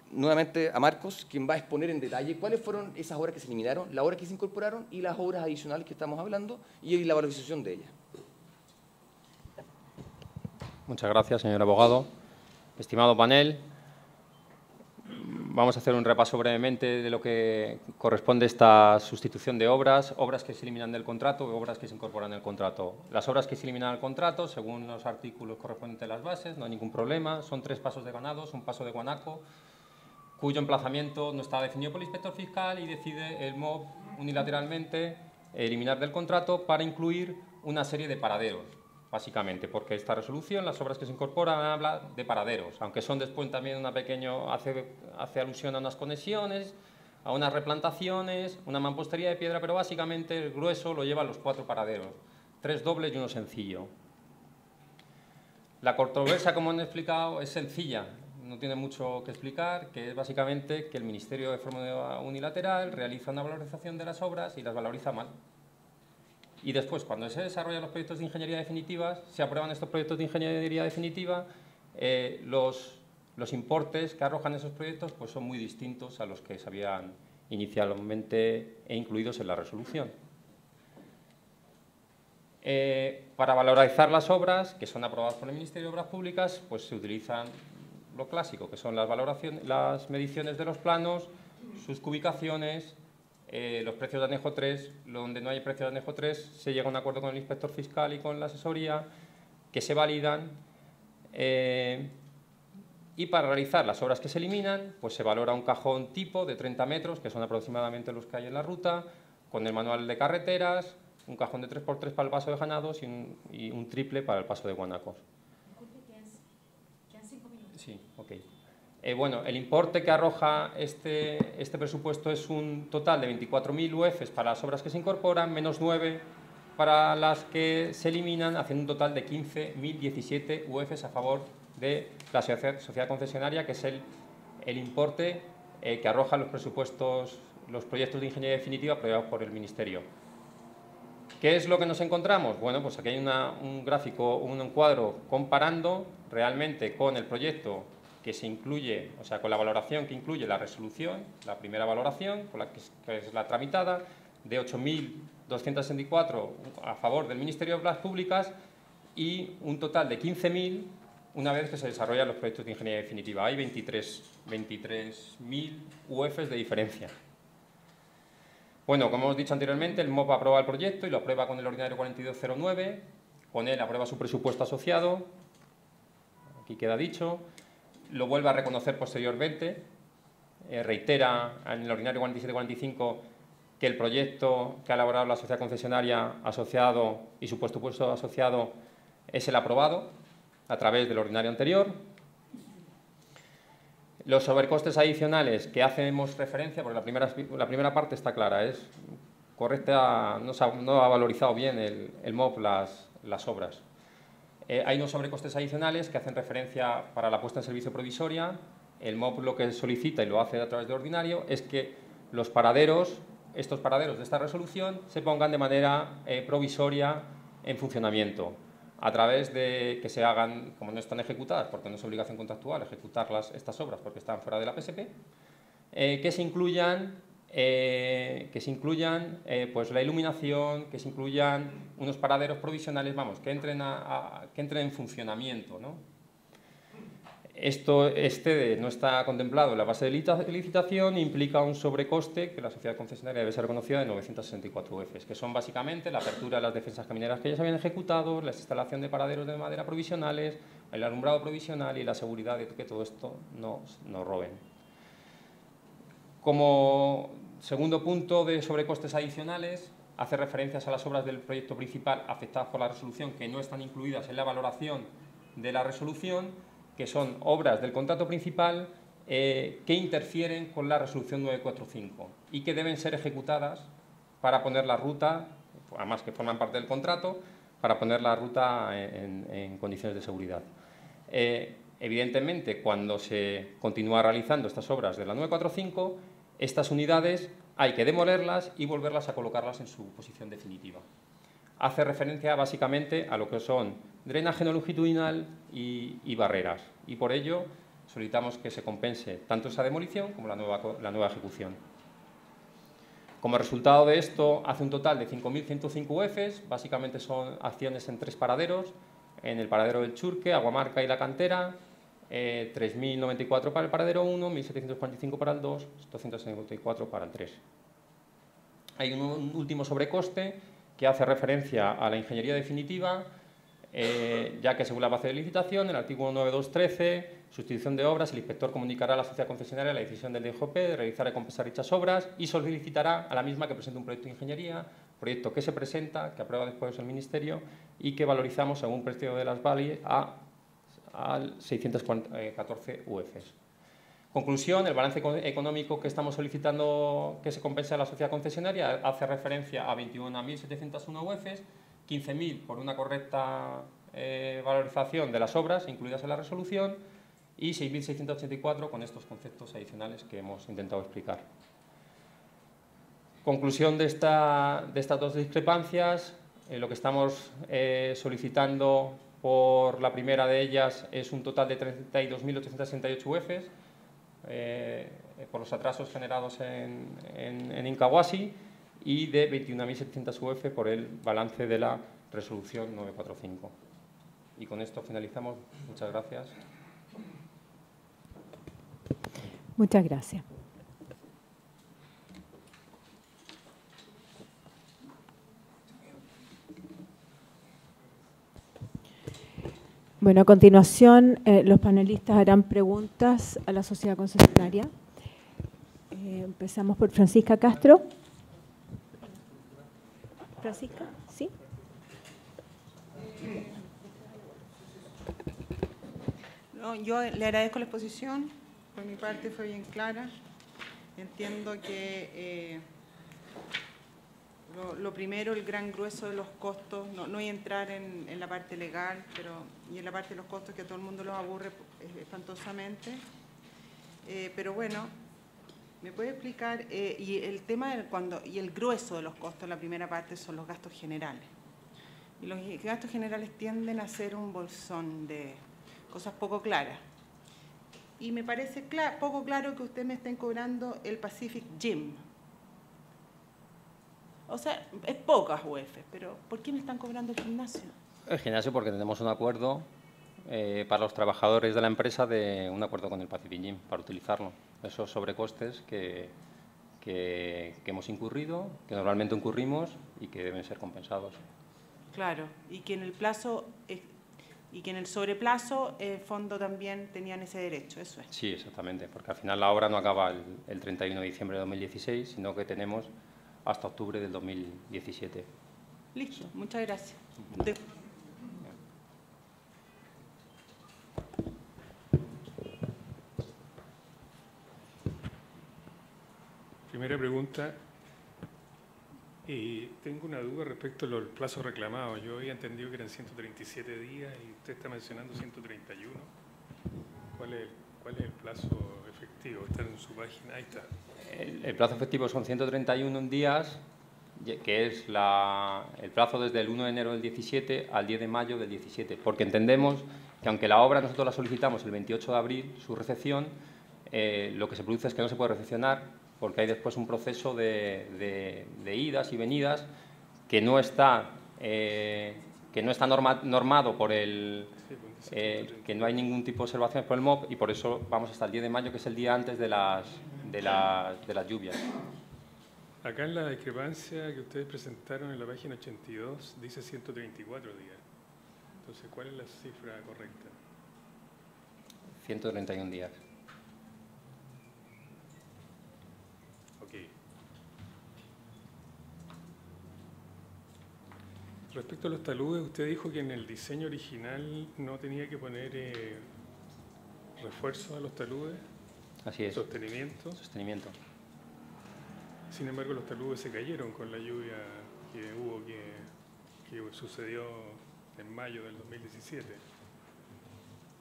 nuevamente a Marcos, quien va a exponer en detalle cuáles fueron esas obras que se eliminaron, las obras que se incorporaron y las obras adicionales que estamos hablando y la valorización de ellas. Muchas gracias, señor abogado. Estimado panel, vamos a hacer un repaso brevemente de lo que corresponde a esta sustitución de obras, obras que se eliminan del contrato y obras que se incorporan al contrato. Las obras que se eliminan del contrato, según los artículos correspondientes a las bases, no hay ningún problema, son 3 pasos de ganados, un paso de guanaco, cuyo emplazamiento no está definido por el inspector fiscal y decide el MOB unilateralmente eliminar del contrato para incluir una serie de paraderos. Básicamente, porque esta resolución, las obras que se incorporan, habla de paraderos, aunque son después también hace alusión a unas conexiones, a unas replantaciones, una mampostería de piedra, pero básicamente el grueso lo llevan los 4 paraderos, 3 dobles y 1 sencillo. La controversia, como han explicado, es sencilla, no tiene mucho que explicar, que es básicamente que el Ministerio de forma unilateral realiza una valorización de las obras y las valoriza mal. Y después, cuando se desarrollan los proyectos de ingeniería definitiva, se aprueban estos proyectos de ingeniería definitiva, los importes que arrojan esos proyectos pues son muy distintos a los que se habían inicialmente incluidos en la resolución. Para valorizar las obras que son aprobadas por el Ministerio de Obras Públicas, pues se utilizan lo clásico, que son las mediciones de los planos, sus cubicaciones, los precios de anejo 3, donde no hay precio de anejo 3, se llega a un acuerdo con el inspector fiscal y con la asesoría, que se validan, y para realizar las obras que se eliminan, pues se valora un cajón tipo de 30 metros, que son aproximadamente los que hay en la ruta, con el manual de carreteras, un cajón de 3×3 para el paso de ganados y un triple para el paso de guanacos. ¿Quedan 5 minutos? Sí, ok. Bueno, el importe que arroja este presupuesto es un total de 24.000 UFs para las obras que se incorporan, menos 9 para las que se eliminan, haciendo un total de 15.017 UFs a favor de la sociedad concesionaria, que es el importe que arrojan los presupuestos, los proyectos de ingeniería definitiva aprobados por el Ministerio. ¿Qué es lo que nos encontramos? Bueno, pues aquí hay un gráfico, un cuadro comparando realmente con el proyecto que se incluye, o sea, con la valoración que incluye la resolución, la primera valoración, con la que es la tramitada, de 8.264 a favor del Ministerio de Obras Públicas y un total de 15.000 una vez que se desarrollan los proyectos de ingeniería definitiva. Hay 23.000 UFs de diferencia. Bueno, como hemos dicho anteriormente, el MOP aprueba el proyecto y lo aprueba con el ordinario 4209, con él aprueba su presupuesto asociado, aquí queda dicho, lo vuelve a reconocer posteriormente, reitera en el ordinario 4745 que el proyecto que ha elaborado la sociedad concesionaria asociado y su presupuesto asociado es el aprobado a través del ordinario anterior. Los sobrecostes adicionales que hacemos referencia, porque la primera parte está clara, es correcta, no ha valorizado bien el MOP las obras. Hay unos sobrecostes adicionales que hacen referencia para la puesta en servicio provisoria. El MOP lo que solicita, y lo hace a través del ordinario, es que los paraderos, estos paraderos de esta resolución, se pongan de manera provisoria en funcionamiento, a través de que se hagan, como no están ejecutadas, porque no es obligación contractual ejecutar estas obras porque están fuera de la PSP, que se incluyan que se incluyan pues la iluminación, que se incluyan unos paraderos provisionales, vamos, que entren en funcionamiento, ¿no? Esto no está contemplado en la base de licitación e implica un sobrecoste que la sociedad concesionaria debe ser reconocida de 964 UF, que son básicamente la apertura de las defensas camineras que ya se habían ejecutado, la instalación de paraderos de madera provisionales, el alumbrado provisional y la seguridad de que todo esto no roben. Como segundo punto de sobrecostes adicionales, hace referencias a las obras del proyecto principal afectadas por la resolución que no están incluidas en la valoración de la resolución, que son obras del contrato principal que interfieren con la resolución 945 y que deben ser ejecutadas para poner la ruta, además que forman parte del contrato, para poner la ruta en condiciones de seguridad. Evidentemente, cuando se continúa realizando estas obras de la 945, estas unidades hay que demolerlas y volverlas a colocarlas en su posición definitiva. Hace referencia básicamente a lo que son drenaje no longitudinal y barreras, y por ello solicitamos que se compense tanto esa demolición como la nueva ejecución. Como resultado de esto, hace un total de 5.105 UF, básicamente son acciones en 3 paraderos, en el paradero del Churque, Aguamarca y La Cantera, 3.094 para el paradero 1, 1.745 para el 2, 254 para el 3. Hay un último sobrecoste que hace referencia a la ingeniería definitiva, ya que según la base de licitación, en el artículo 9213, sustitución de obras, el inspector comunicará a la sociedad concesionaria la decisión del DJP de realizar y compensar dichas obras y solicitará a la misma que presente un proyecto de ingeniería, proyecto que se presenta, que aprueba después el Ministerio y que valorizamos según un precio de las Vali a 614 UF. Conclusión, el balance económico que estamos solicitando que se compense a la sociedad concesionaria hace referencia a 21.701 UF, 15.000 por una correcta valorización de las obras incluidas en la resolución y 6.684 con estos conceptos adicionales que hemos intentado explicar. Conclusión de estas dos discrepancias, lo que estamos solicitando por la primera de ellas es un total de 32.868 UF por los atrasos generados en Incahuasi y de 21.700 UF por el balance de la resolución 945. Y con esto finalizamos. Muchas gracias. Muchas gracias. Bueno, a continuación los panelistas harán preguntas a la sociedad concesionaria. Empezamos por Francisca Castro. Francisca, ¿sí? No, yo le agradezco la exposición, por mi parte fue bien clara. Entiendo que lo primero, el gran grueso de los costos, no voy a entrar en la parte legal, y en la parte de los costos que a todo el mundo los aburre espantosamente. Pero bueno, ¿me puede explicar? Y el tema y el grueso de los costos, la primera parte, son los gastos generales. Y los gastos generales tienden a ser un bolsón de cosas poco claras. Y me parece poco claro que usted me estén cobrando el Pacific Gym. O sea, es pocas UF, pero ¿por qué me están cobrando el gimnasio? El gimnasio porque tenemos un acuerdo para los trabajadores de la empresa, de un acuerdo con el Pacific Gym para utilizarlo. Esos sobrecostes que hemos incurrido, que normalmente incurrimos y que deben ser compensados. Claro, y que en el plazo y que en el sobreplazo el fondo también tenían ese derecho, eso es. Sí, exactamente, porque al final la obra no acaba el 31 de diciembre de 2016, sino que tenemos hasta octubre del 2017. Listo, muchas gracias. Primera pregunta. Tengo una duda respecto a los plazos reclamados. Yo había entendido que eran 137 días y usted está mencionando 131. ¿Cuál es el plazo efectivo? Está en su página. Ahí está. El plazo efectivo son 131 días, que es el plazo desde el 1 de enero del 17 al 10 de mayo del 17, porque entendemos que aunque la obra nosotros la solicitamos el 28 de abril, su recepción, lo que se produce es que no se puede recepcionar porque hay después un proceso de idas y venidas que no está normado por el... que no hay ningún tipo de observaciones por el MOP, y por eso vamos hasta el 10 de mayo, que es el día antes de las lluvias. Acá en la discrepancia que ustedes presentaron en la página 82 dice 134 días. Entonces, ¿cuál es la cifra correcta? 131 días. Ok. Respecto a los taludes, usted dijo que en el diseño original no tenía que poner refuerzos a los taludes. Así es. Sostenimiento. Sostenimiento. Sin embargo, los taludes se cayeron con la lluvia que sucedió en mayo del 2017.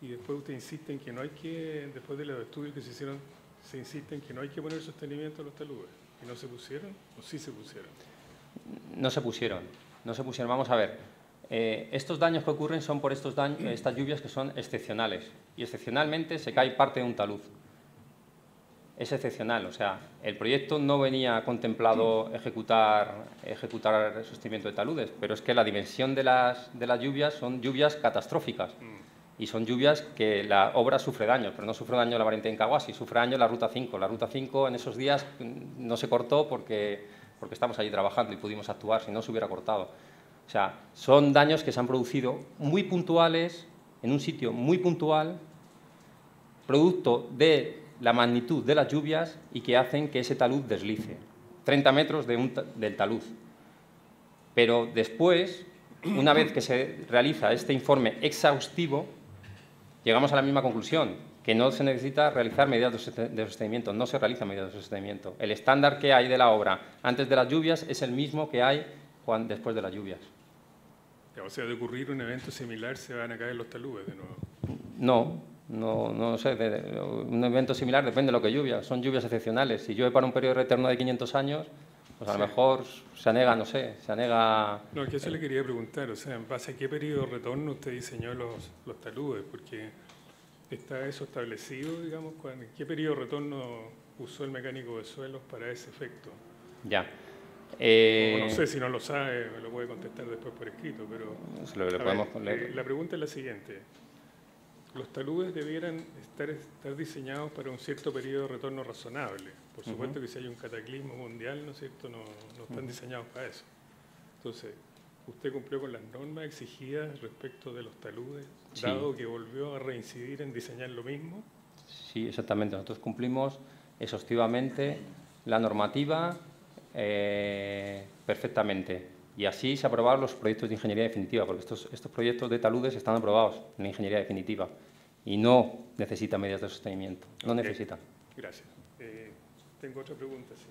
Y después usted insiste en que no hay que, después de los estudios que se hicieron, se insiste en que no hay que poner sostenimiento a los taludes. ¿Y no se pusieron o sí se pusieron? No se pusieron. No se pusieron. Vamos a ver. Estos daños que ocurren son por estas lluvias que son excepcionales. Y excepcionalmente se cae parte de un talud. Es excepcional, o sea, el proyecto no venía contemplado ejecutar el sostenimiento de taludes, pero es que la dimensión de las lluvias son lluvias catastróficas y son lluvias que la obra sufre daños, pero no sufre daño la variante de Incahuasi, sufre daño la Ruta 5. La Ruta 5 en esos días no se cortó porque estamos allí trabajando y pudimos actuar, si no se hubiera cortado. O sea, son daños que se han producido muy puntuales, en un sitio muy puntual, producto de la magnitud de las lluvias y que hacen que ese talud deslice. 30 metros del talud. Pero después, una vez que se realiza este informe exhaustivo, llegamos a la misma conclusión, que no se necesita realizar medidas de sostenimiento, no se realizan medidas de sostenimiento. El estándar que hay de la obra antes de las lluvias es el mismo que hay después de las lluvias. O sea, de ocurrir un evento similar, ¿se van a caer los taludes de nuevo? No sé, un evento similar depende de lo que lluvia, son lluvias excepcionales. Si llueve para un periodo de retorno de 500 años, pues a lo mejor se anega, no sé, se anega... No, que eso le quería preguntar, o sea, ¿en base a qué periodo de retorno usted diseñó los taludes? Porque está eso establecido, digamos, ¿en qué periodo de retorno usó el mecánico de suelos para ese efecto? Ya. No sé, si no lo sabe, me lo puede contestar después por escrito, pero... la pregunta es la siguiente. Los taludes debieran estar diseñados para un cierto periodo de retorno razonable. Por supuesto que si hay un cataclismo mundial, ¿no es cierto?, no están diseñados para eso. Entonces, ¿usted cumplió con las normas exigidas respecto de los taludes, dado que volvió a reincidir en diseñar lo mismo? Sí, exactamente. Nosotros cumplimos exhaustivamente la normativa perfectamente. Y así se aprobaron los proyectos de ingeniería definitiva, porque estos proyectos de taludes están aprobados en la ingeniería definitiva y no necesitan medidas de sostenimiento. No necesitan. Gracias. Tengo otra pregunta, sí.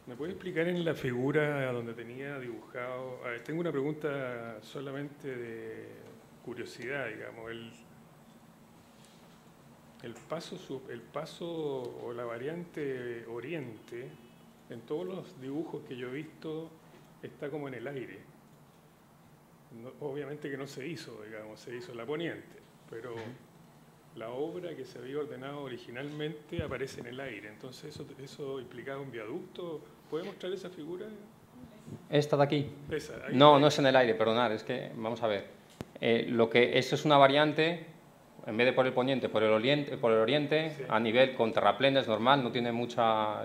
¿Me puede explicar en la figura donde tenía dibujado? A ver, tengo una pregunta solamente de curiosidad, digamos. El paso o la variante oriente, en todos los dibujos que yo he visto, está como en el aire. Obviamente que no se hizo, digamos, se hizo la poniente, pero la obra que se había ordenado originalmente aparece en el aire. Entonces, ¿eso implicaba un viaducto? ¿Puede mostrar esa figura? ¿Esta de aquí? Esa, no es en el aire, perdonad, es que, vamos a ver. Eso es una variante, en vez de por el poniente, por el oriente, sí. A nivel con terraplenes normal, no tiene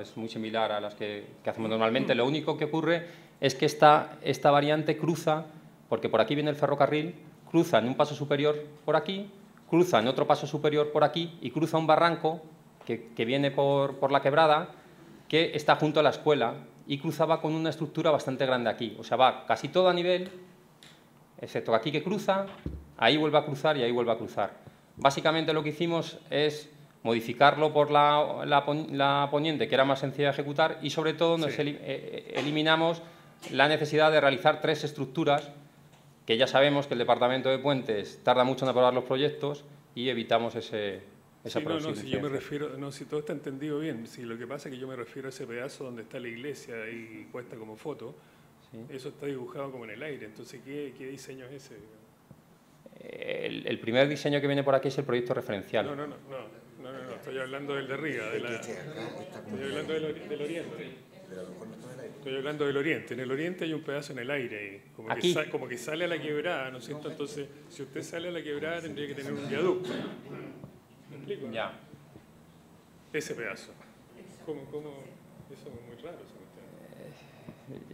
es muy similar a las que hacemos normalmente. Lo único que ocurre es que esta variante cruza, porque por aquí viene el ferrocarril, cruza en un paso superior por aquí, cruza en otro paso superior por aquí y cruza un barranco que viene por la quebrada, que está junto a la escuela y cruzaba con una estructura bastante grande aquí. O sea, va casi todo a nivel, excepto aquí que cruza, ahí vuelve a cruzar y ahí vuelve a cruzar. Básicamente lo que hicimos es modificarlo por la poniente, que era más sencilla de ejecutar, y sobre todo eliminamos la necesidad de realizar 3 estructuras, que ya sabemos que el Departamento de Puentes tarda mucho en aprobar los proyectos y evitamos esa si yo me refiero, si todo está entendido bien, si lo que pasa es que yo me refiero a ese pedazo donde está la iglesia y puesta como foto, eso está dibujado como en el aire. Entonces, ¿qué diseño es ese? El primer diseño que viene por aquí es el proyecto referencial. No, estoy hablando del de arriba, estoy hablando del oriente. Estoy hablando del oriente. En el oriente hay un pedazo en el aire, como que sale a la quebrada, ¿no es cierto? Entonces, si usted sale a la quebrada, tendría que tener un viaducto. ¿Me explico? Ya. Ese pedazo. ¿Cómo? Eso es muy raro.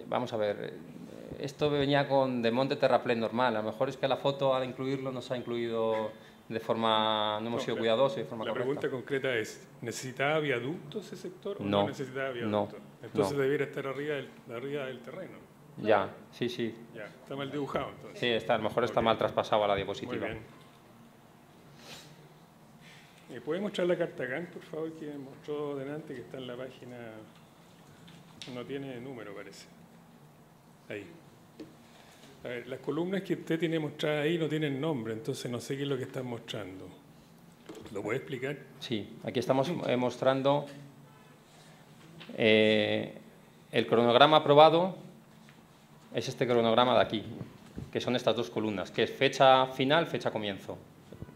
Vamos a ver, esto venía de monte terraplén normal. A lo mejor es que la foto, al incluirlo, no se ha incluido de forma... No hemos sido cuidadosos y de forma correcta. La pregunta concreta es, ¿necesitaba viaducto ese sector o no necesitaba viaducto? Entonces debiera estar arriba del terreno. Ya, sí. Ya, está mal dibujado entonces. Sí, a lo mejor está mal traspasado a la diapositiva. Muy bien. ¿Puede mostrar la carta Gantt, por favor, que mostró delante, que está en la página... No tiene número, parece. Ahí. A ver, las columnas que usted tiene mostradas ahí no tienen nombre, entonces no sé qué es lo que están mostrando. ¿Lo puede explicar? Sí, aquí estamos mostrando el cronograma aprobado, es este cronograma de aquí, que son estas dos columnas, que es fecha final, fecha comienzo.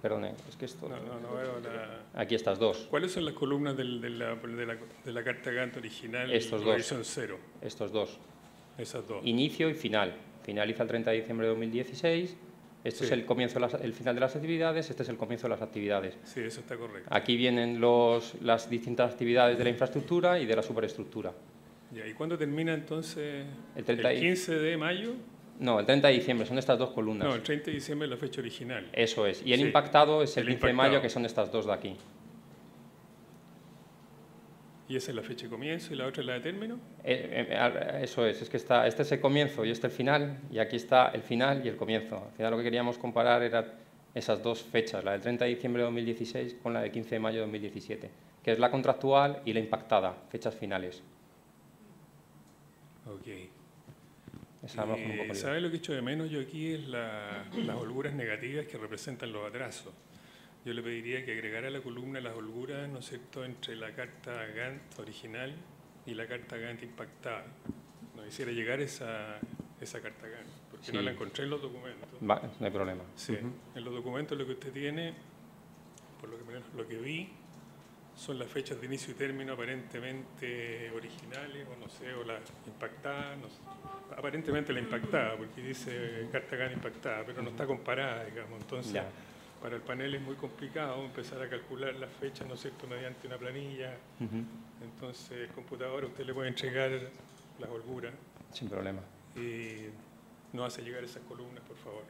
Perdone, es que esto... No veo nada. Aquí estas dos. ¿Cuáles son las columnas de la carta Gantt original? Estos y dos. Horizon 0. Estos dos. Esas dos. Inicio y final. Finaliza el 30 de diciembre de 2016. Esto es el comienzo, el final de las actividades. Este es el comienzo de las actividades. Sí, eso está correcto. Aquí vienen las distintas actividades de la infraestructura y de la superestructura. Ya, ¿y cuándo termina entonces? ¿El 15 de mayo? No, el 30 de diciembre, son estas dos columnas. No, el 30 de diciembre es la fecha original. Eso es. Y el impactado es el 15 de mayo, que son estas dos de aquí. ¿Y esa es la fecha de comienzo y la otra es la de término? Eso es que este es el comienzo y este el final, y aquí está el final y el comienzo. Al final lo que queríamos comparar eran esas dos fechas, la del 30 de diciembre de 2016 con la del 15 de mayo de 2017, que es la contractual y la impactada, fechas finales. Ok. ¿Sabe lo que echo de menos yo aquí? Es las holguras negativas que representan los atrasos. Yo le pediría que agregara la columna las holguras, ¿no es cierto?, entre la carta Gantt original y la carta Gantt impactada. Nos hiciera llegar esa carta Gantt, porque no la encontré en los documentos. No hay problema. Sí, en los documentos lo que usted tiene, por lo que vi, son las fechas de inicio y término aparentemente originales, o no sé, o las impactadas, no sé. Aparentemente la impactada, porque dice carta Gantt impactada, pero no está comparada, digamos. Entonces, para el panel es muy complicado empezar a calcular las fechas, ¿no es cierto?, mediante una planilla. Entonces, el computador usted le puede entregar las holguras. Sin problema. Y nos hace llegar esas columnas, por favor.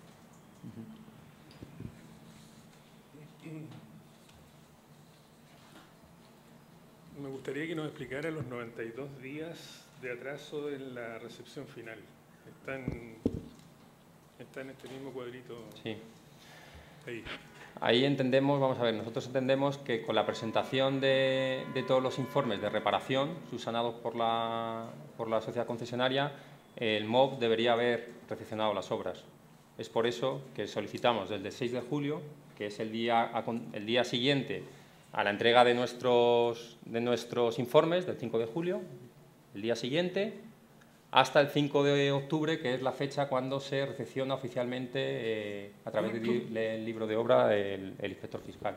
Me gustaría que nos explicara los 92 días de atraso en la recepción final. Están en este mismo cuadrito. Sí. Ahí. Ahí entendemos, vamos a ver, nosotros entendemos que con la presentación de todos los informes de reparación subsanados por la sociedad concesionaria, el MOV debería haber recepcionado las obras. Es por eso que solicitamos desde el 6 de julio, que es el día siguiente a la entrega de nuestros informes, del 5 de julio, el día siguiente, hasta el 5 de octubre, que es la fecha cuando se recepciona oficialmente a través del libro de obra el inspector fiscal.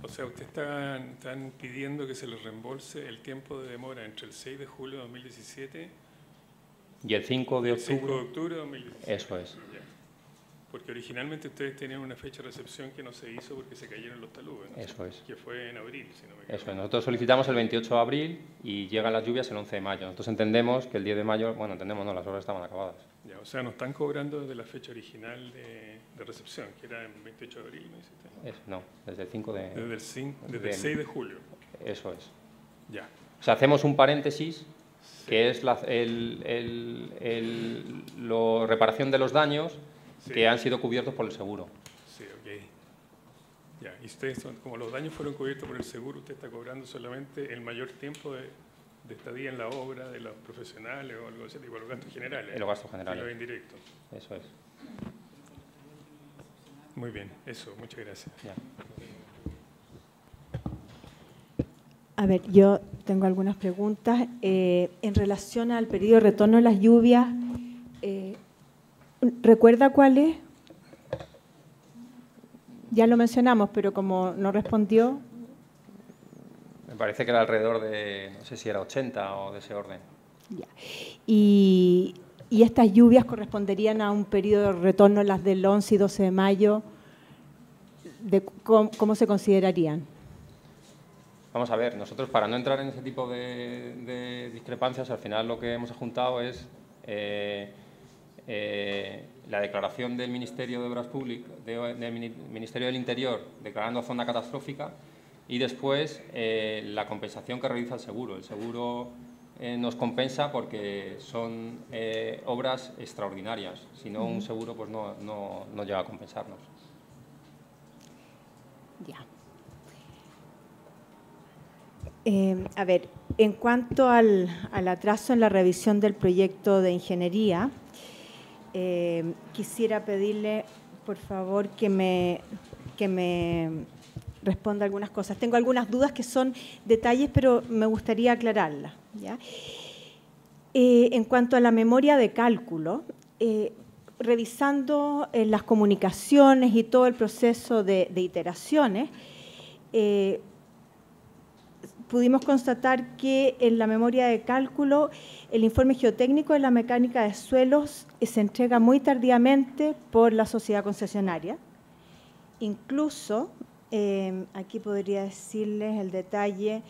O sea, usted están pidiendo que se les reembolse el tiempo de demora entre el 6 de julio de 2017 y el 5 de octubre. 5 de octubre de 2017. Eso es. Ya. Porque originalmente ustedes tenían una fecha de recepción que no se hizo porque se cayeron los taludes, ¿no? Eso es. Que fue en abril, si no me equivoco. Eso es. Nosotros solicitamos el 28 de abril y llegan las lluvias el 11 de mayo. Nosotros entendemos que el 10 de mayo, bueno, entendemos, no, las obras estaban acabadas. Ya, o sea, nos están cobrando desde la fecha original de recepción, que era el 28 de abril, ¿no hiciste? No, desde el 5 de... Desde el 6 de julio. Eso es. Ya. O sea, hacemos un paréntesis, que es la reparación de los daños que han sido cubiertos por el seguro. Sí, ok. Ya, y ustedes, como los daños fueron cubiertos por el seguro, usted está cobrando solamente el mayor tiempo de estadía en la obra de los profesionales o algo así, tipo los gastos generales. En los gastos generales. Y los indirectos. Eso es. Muy bien, eso, muchas gracias. Ya. A ver, yo tengo algunas preguntas. En relación al periodo de retorno de las lluvias, ¿Recuerda cuál es? Ya lo mencionamos, pero como no respondió. Me parece que era alrededor de, no sé si era 80 o de ese orden. Ya. Y estas lluvias corresponderían a un periodo de retorno, las del 11 y 12 de mayo. ¿Cómo se considerarían? Vamos a ver, nosotros para no entrar en ese tipo de discrepancias, al final lo que hemos juntado es la declaración del Ministerio de Obras Públicas, del Ministerio del Interior, declarando zona catastrófica, y después la compensación que realiza el seguro. El seguro nos compensa porque son obras extraordinarias, si no un seguro pues no llega a compensarnos. Ya. A ver, en cuanto al atraso en la revisión del proyecto de ingeniería, quisiera pedirle, por favor, que me responda algunas cosas. Tengo algunas dudas que son detalles, pero me gustaría aclararlas, ¿ya? En cuanto a la memoria de cálculo, revisando las comunicaciones y todo el proceso de iteraciones, pudimos constatar que en la memoria de cálculo el informe geotécnico de la mecánica de suelos se entrega muy tardíamente por la sociedad concesionaria. Incluso, aquí podría decirles el detalle,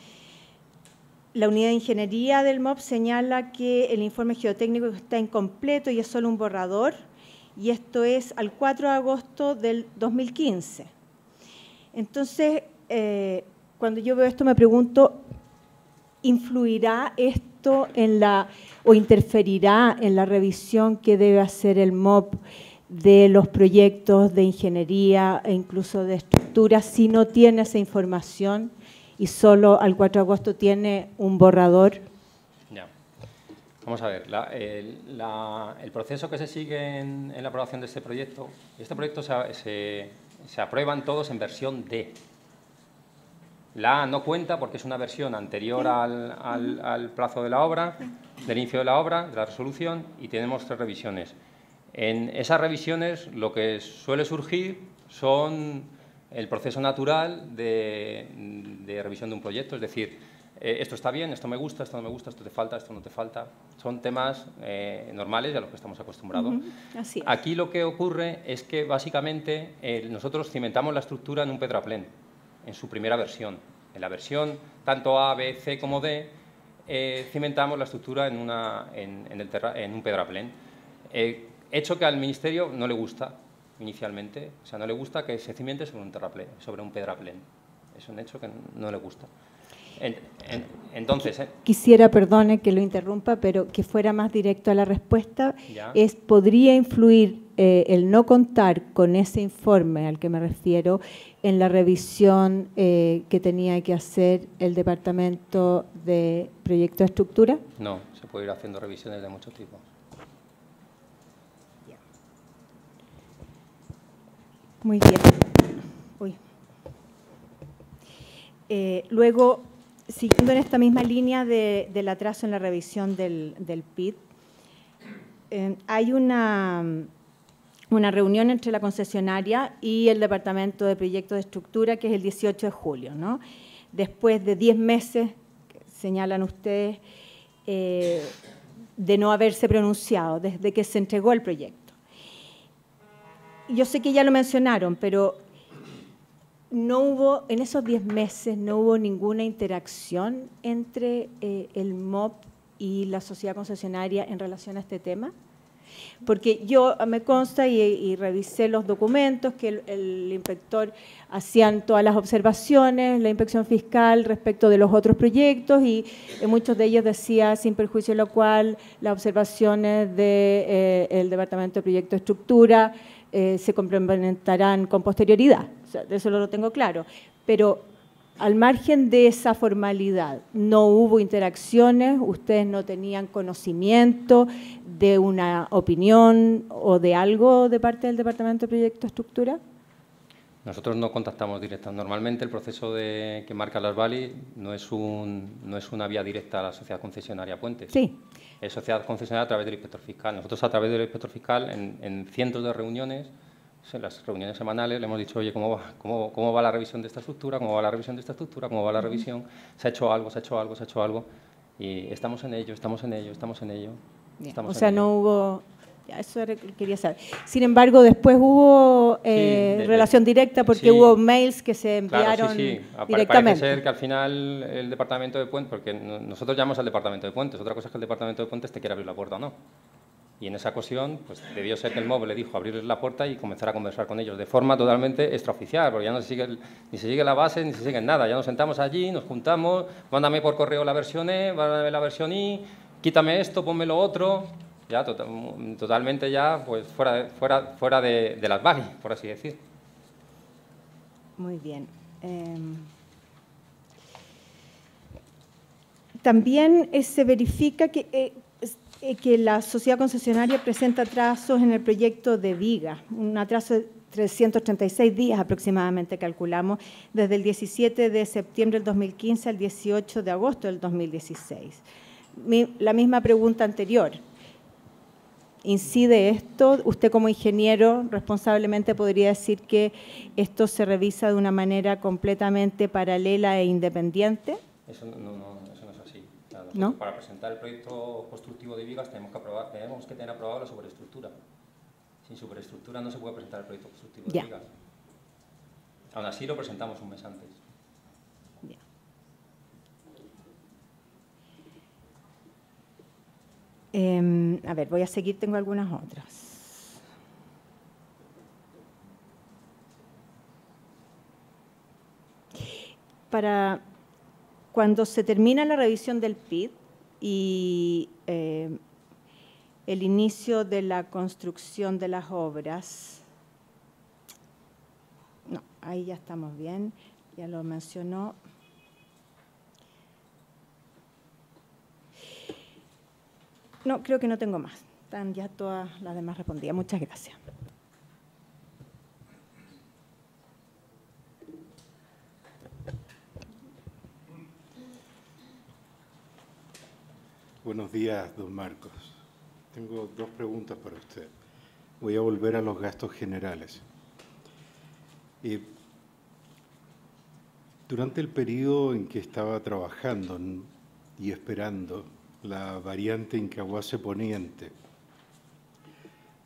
la unidad de ingeniería del MOP señala que el informe geotécnico está incompleto y es solo un borrador, y esto es al 4 de agosto del 2015. Entonces, cuando yo veo esto me pregunto, ¿influirá esto o interferirá en la revisión que debe hacer el MOP de los proyectos de ingeniería e incluso de estructura si no tiene esa información y solo al 4 de agosto tiene un borrador? Ya. Vamos a ver, el proceso que se sigue en la aprobación de este proyecto se aprueban todos en versión D. La A no cuenta porque es una versión anterior al plazo de la obra, del inicio de la obra, de la resolución, y tenemos 3 revisiones. En esas revisiones lo que suele surgir son el proceso natural de revisión de un proyecto, es decir, esto está bien, esto me gusta, esto no me gusta, esto te falta, esto no te falta. Son temas normales a los que estamos acostumbrados. Así es. Aquí lo que ocurre es que básicamente nosotros cimentamos la estructura en un pedraplén, en su primera versión. En la versión tanto A, B, C como D, cimentamos la estructura en un pedraplén. Hecho que al Ministerio no le gusta inicialmente, o sea, no le gusta que se cimente sobre un pedraplén. Es un hecho que no le gusta. Entonces, quisiera, perdone que lo interrumpa, pero que fuera más directo a la respuesta. ¿Ya? ¿Podría influir el no contar con ese informe al que me refiero en la revisión que tenía que hacer el Departamento de Proyecto de Estructura? No, se puede ir haciendo revisiones de muchos tipos. Muy bien. Uy. Luego, siguiendo en esta misma línea del atraso en la revisión del PID, hay una reunión entre la concesionaria y el Departamento de Proyectos de Estructura, que es el 18 de julio, ¿no? Después de 10 meses, señalan ustedes, de no haberse pronunciado, desde que se entregó el proyecto. Yo sé que ya lo mencionaron, pero no hubo, en esos 10 meses, no hubo ninguna interacción entre el MOP y la sociedad concesionaria en relación a este tema. Porque yo me consta y revisé los documentos que el inspector hacían todas las observaciones, la inspección fiscal respecto de los otros proyectos, y muchos de ellos decía, sin perjuicio de lo cual, las observaciones del Departamento de Proyecto de Estructura se complementarán con posterioridad. O sea, de eso lo tengo claro. Pero al margen de esa formalidad, no hubo interacciones, ustedes no tenían conocimiento de una opinión o de algo de parte del Departamento de Proyecto de Estructura. Nosotros no contactamos directamente. Normalmente el proceso que marca las Valley no es una vía directa a la sociedad concesionaria Puentes. Sí. Es sociedad concesionaria a través del inspector fiscal. Nosotros a través del inspector fiscal en cientos de reuniones, en las reuniones semanales, le hemos dicho, oye, ¿cómo va la revisión de esta estructura? ¿Cómo va la revisión de esta estructura? ¿Cómo va la revisión? ¿Se ha hecho algo? ¿Se ha hecho algo? ¿Se ha hecho algo? Y estamos en ello, estamos en ello, estamos en ello. Bien. Estamos O sea, en ello. no hubo... Ya, eso era lo que quería saber. Sin embargo, después hubo relación directa porque sí. hubo mails que se enviaron Claro, sí. directamente. Parece ser que al final el departamento de Puentes, porque nosotros llamamos al departamento de Puentes, otra cosa es que el departamento de Puentes te quiera abrir la puerta o no. Y en esa ocasión, pues debió ser que el MOB le dijo abrirles la puerta y comenzar a conversar con ellos de forma totalmente extraoficial, porque ya no se sigue ni se sigue la base ni se sigue nada. Ya nos sentamos allí, nos juntamos, mándame por correo la versión E, mándame la versión I, quítame esto, ponme lo otro. Ya totalmente ya pues fuera de las Valley, por así decir. Muy bien. También se verifica que la sociedad concesionaria presenta atrasos en el proyecto de viga, un atraso de 336 días aproximadamente calculamos, desde el 17 de septiembre del 2015 al 18 de agosto del 2016. La misma pregunta anterior. ¿Incide esto? Usted como ingeniero responsablemente podría decir que esto se revisa de una manera completamente paralela e independiente. Eso no es así. Nosotros, ¿no? Para presentar el proyecto constructivo de vigas tenemos que tener aprobado la superestructura. Sin superestructura no se puede presentar el proyecto constructivo de vigas. Aún así lo presentamos un mes antes. Bien. A ver, voy a seguir, tengo algunas otras. Para cuando se termina la revisión del PID y el inicio de la construcción de las obras, no, ahí ya estamos bien, ya lo mencionó. No, creo que no tengo más. Están ya todas las demás respondidas. Muchas gracias. Buenos días, don Marcos. Tengo dos preguntas para usted. Voy a volver a los gastos generales. Durante el periodo en que estaba trabajando y esperando la variante Incahuasi Poniente,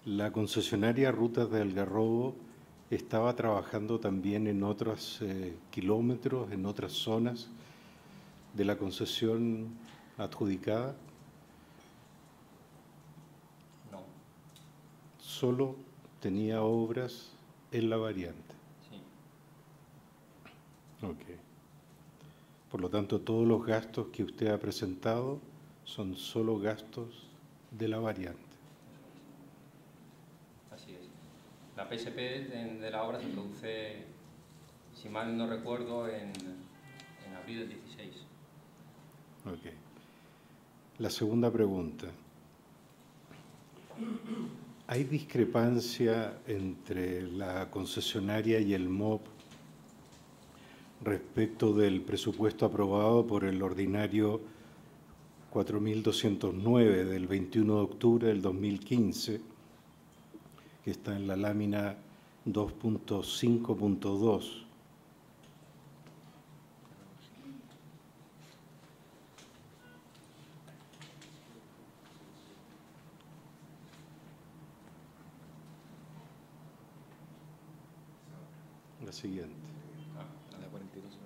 la concesionaria Rutas de Algarrobo estaba trabajando también en otros kilómetros, en otras zonas de la concesión adjudicada. No. Solo tenía obras en la variante. Sí. Ok. Por lo tanto, todos los gastos que usted ha presentado son solo gastos de la variante. Así es. La PSP de la obra se produce, si mal no recuerdo, en abril del 16. Ok. La segunda pregunta. ¿Hay discrepancia entre la concesionaria y el MOB respecto del presupuesto aprobado por el ordinario 4.209 del 21 de octubre del 2015, que está en la lámina 2.5.2? La siguiente. La 42.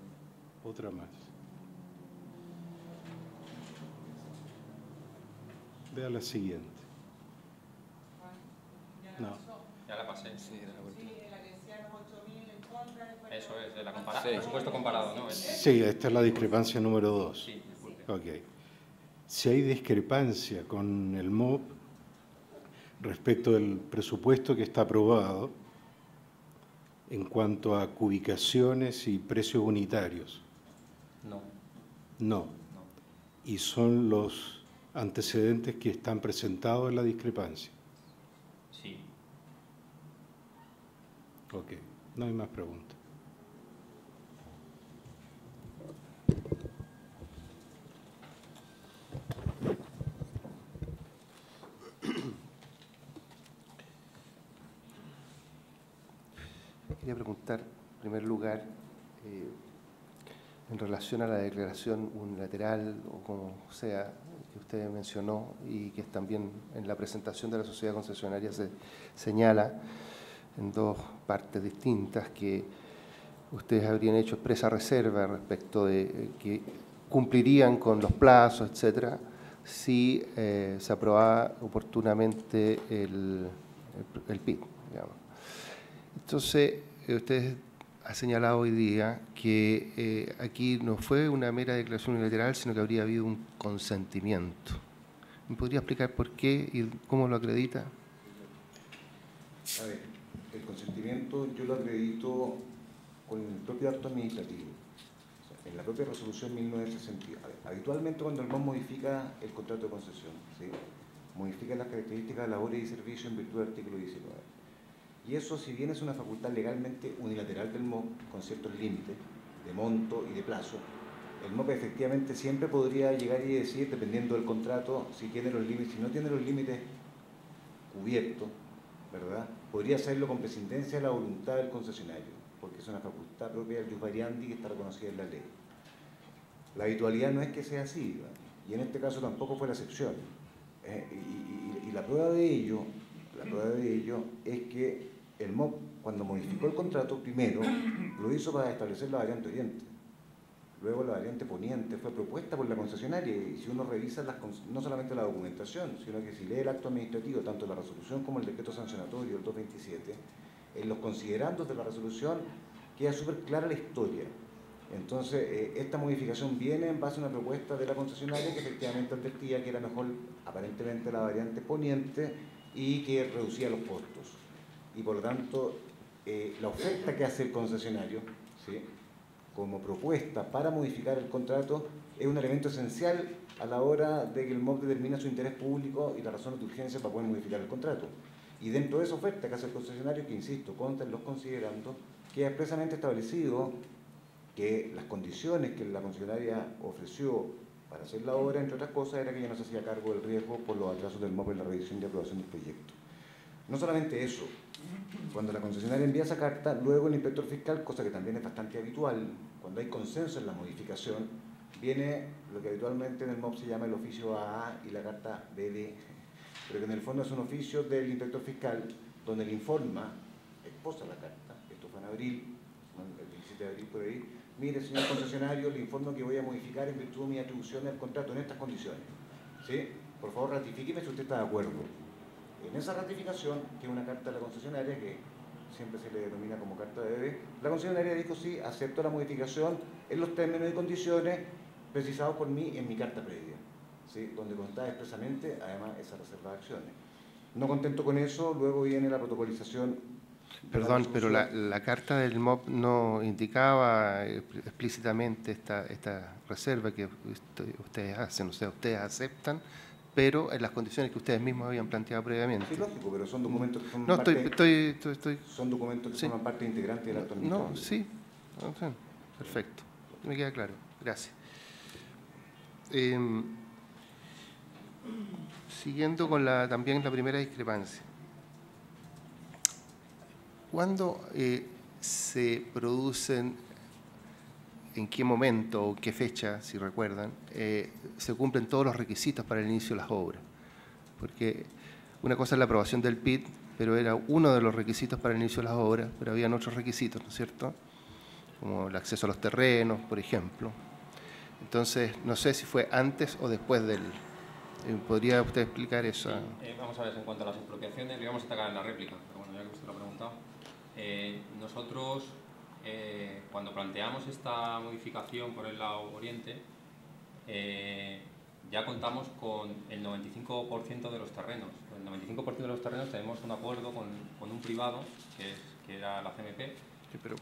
Otra más. Vea la siguiente. No. Ya la pasé. Sí, era la 42. Eso es, de la presupuesto comparado, ¿no? Sí, esta es la discrepancia número 2. Sí, disculpe. Ok. Si hay discrepancia con el MOB respecto del presupuesto que está aprobado en cuanto a cubicaciones y precios unitarios. No. No. Y son los antecedentes que están presentados en la discrepancia. Sí. Ok. No hay más preguntas. Quería preguntar, en primer lugar, en relación a la declaración unilateral, o como sea, que usted mencionó y que también en la presentación de la sociedad concesionaria se señala en dos partes distintas que ustedes habrían hecho expresa reserva respecto de que cumplirían con los plazos, etcétera, si se aprobaba oportunamente el PIT, digamos. Entonces, usted ha señalado hoy día que aquí no fue una mera declaración unilateral, sino que habría habido un consentimiento. ¿Me podría explicar por qué y cómo lo acredita? A ver, el consentimiento yo lo acredito con el propio acto administrativo. O sea, en la propia resolución 1960. A ver, habitualmente cuando el MOB modifica el contrato de concesión, ¿sí?, modifica las características de labores y servicios en virtud del artículo 19. Y eso, si bien es una facultad legalmente unilateral del MOB, con ciertos límites de monto y de plazo, el MOB efectivamente siempre podría llegar y decir, dependiendo del contrato, si tiene los límites, si no tiene los límites cubiertos, ¿verdad?, podría hacerlo con prescindencia de la voluntad del concesionario, porque es una facultad propia del jus variandi que está reconocida en la ley. La habitualidad no es que sea así, ¿verdad?, y en este caso tampoco fue la excepción. Y la prueba de ello es que el MOB, cuando modificó el contrato, primero lo hizo para establecer la variante oriente. Luego la variante poniente fue propuesta por la concesionaria, y si uno revisa no solamente la documentación, sino que si lee el acto administrativo, tanto la resolución como el decreto sancionatorio, el 227, en los considerandos de la resolución queda súper clara la historia. Entonces, esta modificación viene en base a una propuesta de la concesionaria que efectivamente advertía que era mejor, aparentemente, la variante poniente y que reducía los costos. Y por lo tanto, la oferta que hace el concesionario, ¿sí?, como propuesta para modificar el contrato, es un elemento esencial a la hora de que el MOB determina su interés público y las razones de urgencia para poder modificar el contrato. Y dentro de esa oferta que hace el concesionario, que insisto, consta en los considerandos, queda expresamente establecido que las condiciones que la concesionaria ofreció para hacer la obra, entre otras cosas, era que ya no se hacía cargo del riesgo por los atrasos del MOB en la revisión y aprobación del proyecto. No solamente eso, cuando la concesionaria envía esa carta, luego el inspector fiscal, cosa que también es bastante habitual, cuando hay consenso en la modificación, viene lo que habitualmente en el MOB se llama el oficio AA y la carta BD, pero que en el fondo es un oficio del inspector fiscal donde le informa, exposa la carta, esto fue en abril, el 17 de abril por ahí, mire, señor concesionario, le informo que voy a modificar en virtud de mi atribución del contrato en estas condiciones, ¿sí? Por favor, ratifíqueme si usted está de acuerdo. En esa ratificación, que es una carta de la concesionaria, que siempre se le denomina como carta de bebé, la concesionaria dijo sí, acepto la modificación en los términos y condiciones precisados por mí en mi carta previa, ¿sí?, donde constaba expresamente, además, esa reserva de acciones. No contento con eso, luego viene la protocolización. Perdón, pero la carta del MOB no indicaba explícitamente esta reserva que ustedes hacen, o sea, ustedes aceptan, pero en las condiciones que ustedes mismos habían planteado previamente. Sí, lógico, pero son documentos que forman son documentos que forman parte integrante del acto administrativo. No, sí, perfecto, me queda claro, gracias. Siguiendo con también la primera discrepancia. ¿Cuándo se producen, en qué momento o qué fecha, si recuerdan, se cumplen todos los requisitos para el inicio de las obras? Porque una cosa es la aprobación del PIT, pero era uno de los requisitos para el inicio de las obras, pero habían otros requisitos, ¿no es cierto?, como el acceso a los terrenos, por ejemplo. Entonces, no sé si fue antes o después del... ¿Podría usted explicar eso? Sí, vamos a ver, en cuanto a las expropiaciones, le vamos a atacar en la réplica, pero bueno, ya que usted lo ha preguntado. Nosotros, cuando planteamos esta modificación por el lado oriente, ya contamos con el 95% de los terrenos. El 95% de los terrenos tenemos un acuerdo con un privado, que era la CMP. Sí, pero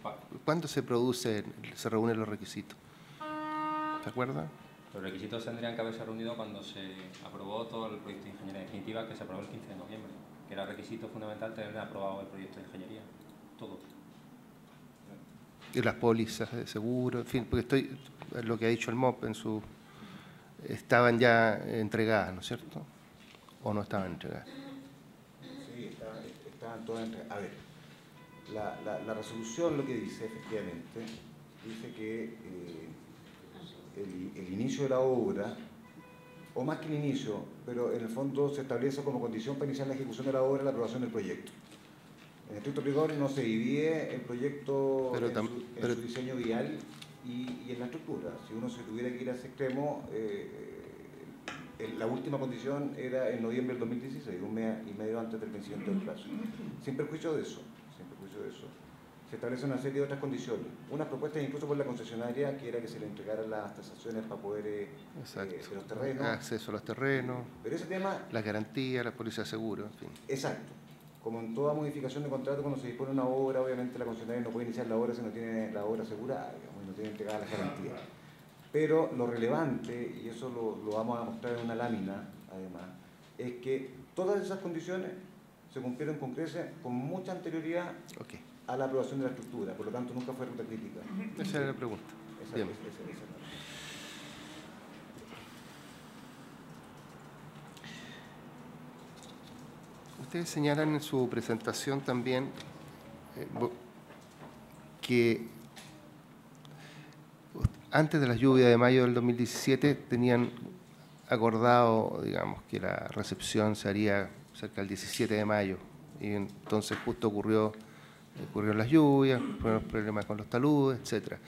¿cuándo se reúnen los requisitos? ¿Se acuerda? Los requisitos tendrían que haberse reunido cuando se aprobó todo el proyecto de ingeniería definitiva, que se aprobó el 15 de noviembre, que era requisito fundamental tener aprobado el proyecto de ingeniería, todos. Y las pólizas de seguro, en fin, porque lo que ha dicho el MOP estaban ya entregadas, ¿no es cierto? ¿O no estaban entregadas? Sí, estaban todas entregadas. A ver, la resolución lo que dice, efectivamente, dice que el inicio de la obra, o más que el inicio, pero en el fondo se establece como condición para iniciar la ejecución de la obra la aprobación del proyecto. En estricto rigor no se divide el proyecto en su diseño vial y en la estructura. Si uno se tuviera que ir a ese extremo, la última condición era en noviembre del 2016, un mes y medio antes del vencimiento del plazo. Sin perjuicio de eso, se establece una serie de otras condiciones. Unas propuestas incluso por la concesionaria, que era que se le entregaran las tasaciones para poder de los terrenos. Acceso a los terrenos, pero ese tema, la garantía, la póliza de seguro, en fin. Exacto. Como en toda modificación de contrato, cuando se dispone una obra, obviamente la concesionaria no puede iniciar la obra si no tiene la obra asegurada, digamos, y no tiene entregadas las garantías. Pero lo relevante, y eso lo vamos a mostrar en una lámina, además, es que todas esas condiciones se cumplieron con creces con mucha anterioridad a la aprobación de la estructura, por lo tanto nunca fue ruta crítica. Esa era la pregunta. Bien. Ustedes señalan en su presentación también que antes de las lluvias de mayo del 2017 tenían acordado, digamos, que la recepción se haría cerca del 17 de mayo y entonces justo ocurrieron las lluvias, fueron los problemas con los taludes, etcétera.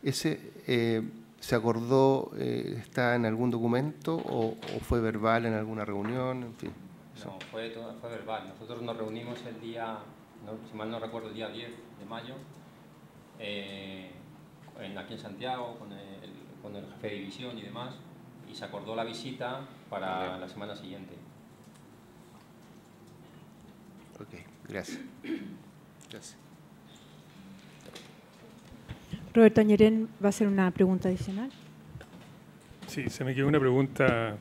¿Ese se acordó, está en algún documento o fue verbal en alguna reunión? En fin. No, fue verbal. Nosotros nos reunimos el día, si mal no recuerdo, el día 10 de mayo, aquí en Santiago, con el jefe de división y demás, y se acordó la visita para la semana siguiente. Ok, gracias. Gracias. Roberto Añerén va a hacer una pregunta adicional. Sí, se me quedó una pregunta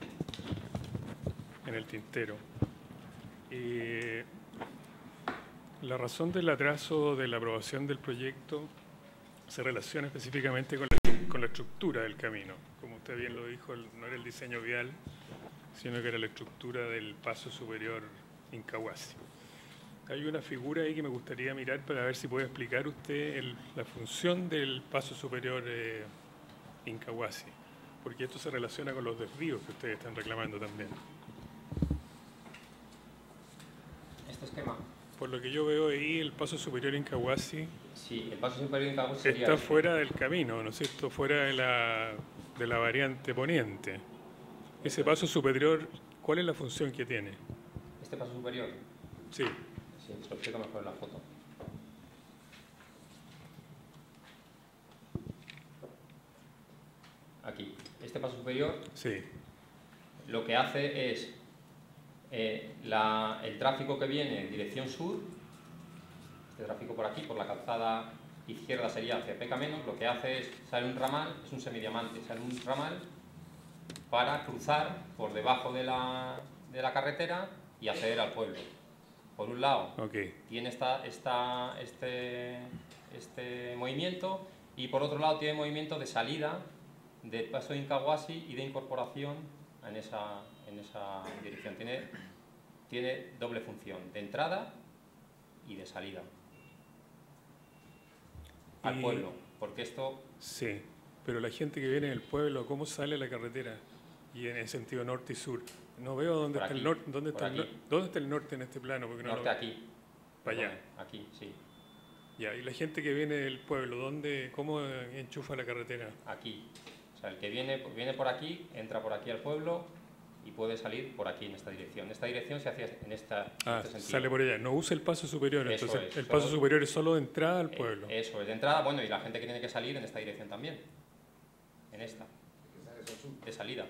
en el tintero. La razón del atraso de la aprobación del proyecto se relaciona específicamente con la estructura del camino. Como usted bien lo dijo, no era el diseño vial, sino que era la estructura del paso superior Incahuasi. Hay una figura ahí que me gustaría mirar para ver si puede explicar usted la función del paso superior Incahuasi, porque esto se relaciona con los desvíos que ustedes están reclamando también. Este esquema. Por lo que yo veo ahí, el paso superior Incahuasi. Sí, el paso superior Incahuasi está fuera del camino, ¿no es cierto? Fuera de la variante poniente. Ese paso superior, ¿cuál es la función que tiene? ¿Este paso superior? Sí. Sí, se lo explico mejor en la foto. Aquí. Este paso superior, sí, lo que hace es el tráfico que viene en dirección sur, este tráfico por aquí, por la calzada izquierda sería hacia PK-, lo que hace es, sale un ramal, es un semidiamante, sale un ramal para cruzar por debajo de la carretera y acceder al pueblo. Por un lado, tiene este movimiento, y por otro lado tiene movimiento de salida del paso de Incahuasi y de incorporación en esa dirección. Tiene doble función, de entrada y de salida al pueblo, porque esto... Sí, pero la gente que viene del pueblo, ¿cómo sale la carretera? Y en el sentido norte y sur. No veo dónde está el norte. ¿Dónde está el norte en este plano? Porque norte aquí. Para allá. Aquí, sí. Ya, y la gente que viene del pueblo, ¿cómo enchufa la carretera? Aquí. O sea, el que viene por aquí, entra por aquí al pueblo y puede salir por aquí en esta dirección. Esta dirección se hace en este sentido. Sale por allá. No usa el paso superior. Eso entonces es, el paso superior es solo de entrada al pueblo. Eso es, de entrada. Bueno, y la gente que tiene que salir en esta dirección también. En esta. De salida.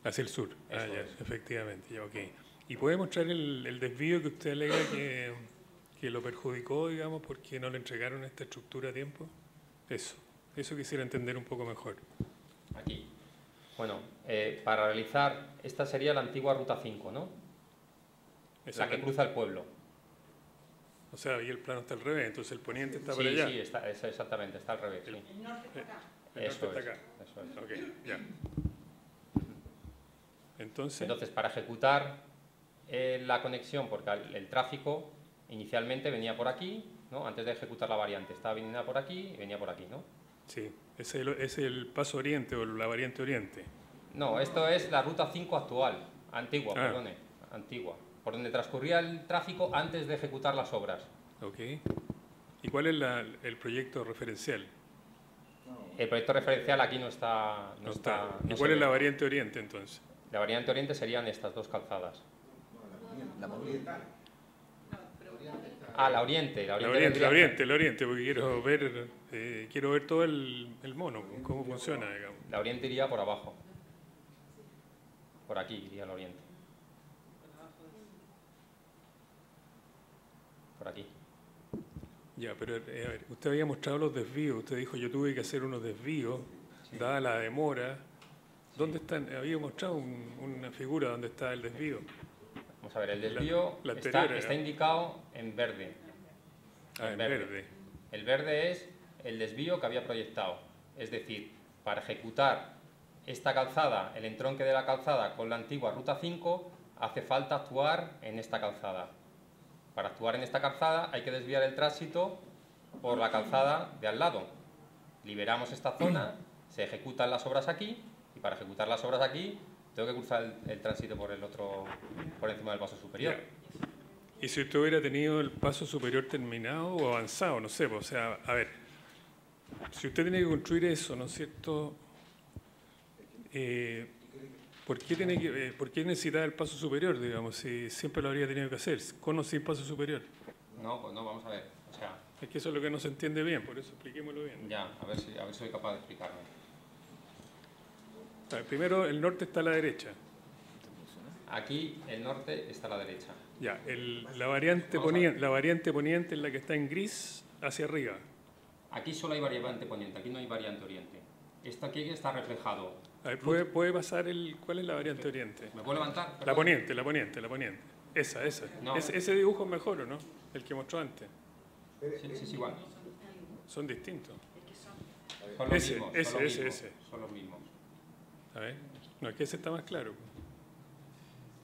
Hacia el sur. Ya, efectivamente. Ya, okay. ¿Y puede mostrar el desvío que usted alega que lo perjudicó, digamos, porque no le entregaron esta estructura a tiempo? Eso quisiera entender un poco mejor. Aquí. Bueno, para realizar, esta sería la antigua Ruta 5, ¿no? La que cruza el pueblo. O sea, ahí el plano está al revés, entonces el poniente está por Sí, allá. sí, exactamente, está al revés. Sí. El norte está acá. El Eso norte es, está acá. eso es. Ok, ya. Entonces, Para ejecutar la conexión, porque el tráfico inicialmente venía por aquí, ¿no? Antes de ejecutar la variante, estaba viniendo por aquí y venía por aquí, ¿no? sí, ese es el paso oriente o la variante oriente. No, esto es la ruta 5 actual, antigua, perdone, antigua, por donde transcurría el tráfico antes de ejecutar las obras. Ok. ¿Y cuál es el proyecto referencial? El proyecto referencial aquí no está. No está. ¿Y no cuál se es la ve. variante oriente entonces? La variante oriente serían estas dos calzadas. La poniente. Ah, la oriente. La oriente, porque quiero ver todo el mono, cómo funciona, digamos. La oriente iría por abajo. Por aquí iría la oriente. Por aquí. Ya, pero a ver, usted había mostrado los desvíos, usted dijo yo tuve que hacer unos desvíos, dada la demora. ¿Dónde están? Había mostrado una figura donde está el desvío. Vamos a ver, el desvío la anterior está indicado en verde. Ah, en verde. El verde es el desvío que había proyectado. Es decir, para ejecutar esta calzada, el entronque de la calzada con la antigua Ruta 5, hace falta actuar en esta calzada. Para actuar en esta calzada hay que desviar el tránsito por la calzada de al lado. Liberamos esta zona, se ejecutan las obras aquí y para ejecutar las obras aquí tengo que cruzar el tránsito por encima del paso superior. ¿Y si usted hubiera tenido el paso superior terminado o avanzado? No sé, pues, o sea, a ver, si usted tiene que construir eso, ¿no es cierto? ¿Por qué necesitaba el paso superior, digamos, si siempre lo habría tenido que hacer, con o sin paso superior? No, pues no, vamos a ver. O sea, es que eso es lo que no se entiende bien, por eso expliquémoslo bien. Ya, a ver si soy capaz de explicarme. A ver, primero, el norte está a la derecha. Aquí el norte está a la derecha. Ya, la variante poniente es la que está en gris hacia arriba. Aquí solo hay variante poniente, aquí no hay variante oriente. Esto aquí está reflejado. A ver, ¿puede pasar cuál es la variante oriente? ¿Me puedo levantar? La poniente. Esa. No. Ese dibujo es mejor, ¿o no? El que mostró antes. Sí, es igual. Son distintos. Son los mismos. Ese. Son los mismos. A ver, no, es que ese está más claro.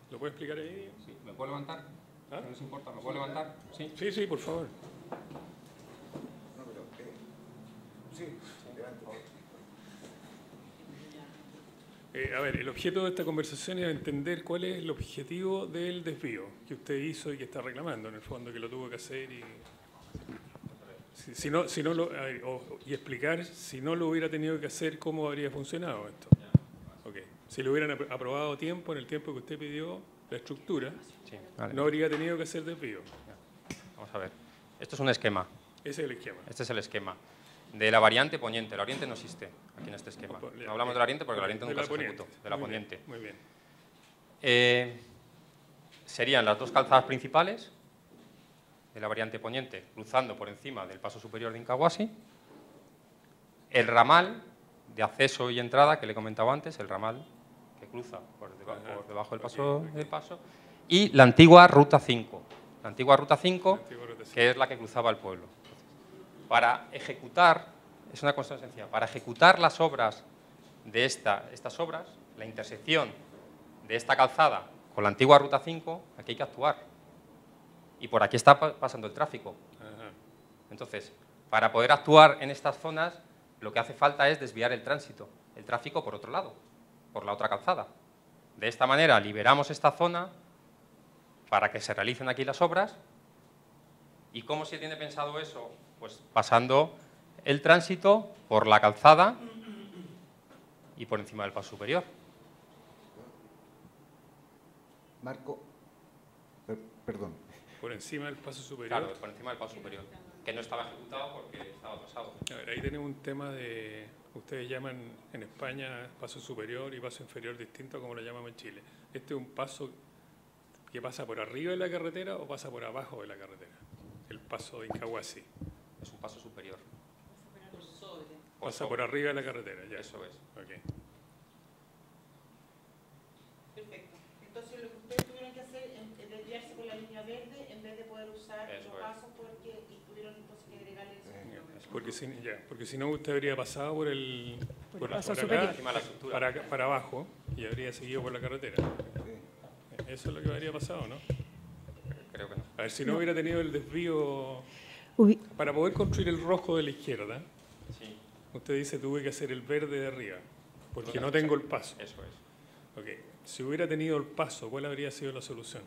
¿Lo puede explicar ahí? Sí, ¿me puedo levantar? ¿Ah? No les importa, ¿me puedo levantar? Sí. Sí, por favor. A ver, el objeto de esta conversación es entender cuál es el objetivo del desvío que usted hizo y que está reclamando, en el fondo, que lo tuvo que hacer y y explicar si no lo hubiera tenido que hacer, cómo habría funcionado esto. Okay. Si lo hubieran aprobado en el tiempo que usted pidió, la estructura, Sí, vale. no habría tenido que hacer desvío. Vamos a ver. Esto es un esquema. Ese es el esquema. Este es el esquema. De la variante poniente. La oriente no existe aquí en este esquema. No hablamos de la oriente porque la oriente nunca se ejecutó. De la poniente. Muy bien. Serían las dos calzadas principales de la variante poniente, cruzando por encima del paso superior de Incahuasi. El ramal de acceso y entrada que le comentaba antes, el ramal que cruza por debajo del paso. Y la antigua Ruta 5. La antigua Ruta 5, que es la que cruzaba el pueblo. Para ejecutar, es una cosa sencilla, para ejecutar las obras de estas obras, la intersección de esta calzada con la antigua Ruta 5, aquí hay que actuar. Y por aquí está pasando el tráfico. Entonces, para poder actuar en estas zonas, lo que hace falta es desviar el tráfico por otro lado, por la otra calzada. De esta manera liberamos esta zona para que se realicen aquí las obras. ¿Y cómo se tiene pensado eso? Pues pasando el tránsito por la calzada y por encima del paso superior. Marco, perdón. Por encima del paso superior. Claro, por encima del paso superior, que no estaba ejecutado porque estaba pasado. A ver, ahí tenemos un tema de, ustedes llaman en España paso superior y paso inferior distinto a como lo llamamos en Chile. ¿Este es un paso que pasa por arriba de la carretera o pasa por abajo de la carretera? El paso de Incahuasi. Es un paso superior. Pasa por arriba de la carretera, ya. Eso es. Okay. Perfecto. Entonces lo que ustedes tuvieron que hacer es desviarse por la línea verde en vez de poder usar los pasos por Porque si no usted habría pasado por el paso por superior. acá, para abajo y habría seguido por la carretera. Eso es lo que habría pasado, ¿no? Creo que no. A ver, si no hubiera tenido el desvío para poder construir el rojo de la izquierda, Sí, usted dice tuve que hacer el verde de arriba, porque no tengo el paso. eso es. Ok, si hubiera tenido el paso, ¿cuál habría sido la solución?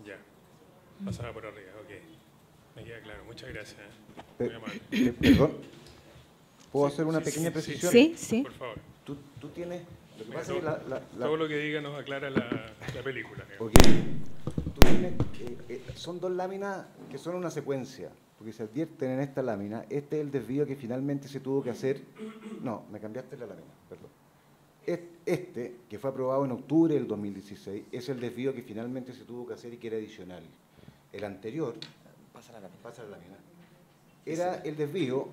Ya, pasaba por arriba, ok. Me queda claro, muchas gracias. Muy amable. Perdón, ¿puedo Sí, hacer una sí, pequeña sí, precisión? Sí, sí. Por favor. Tú tienes... Lo que Mira, pasa es que todo lo que diga nos aclara la película. Ok. Tú tienes, son dos láminas que son una secuencia, porque se advierten en esta lámina. Este es el desvío que finalmente se tuvo que hacer. No, me cambiaste la lámina, perdón. Este, que fue aprobado en octubre del 2016, es el desvío que finalmente se tuvo que hacer y que era adicional. El anterior, pasa la lámina, era el desvío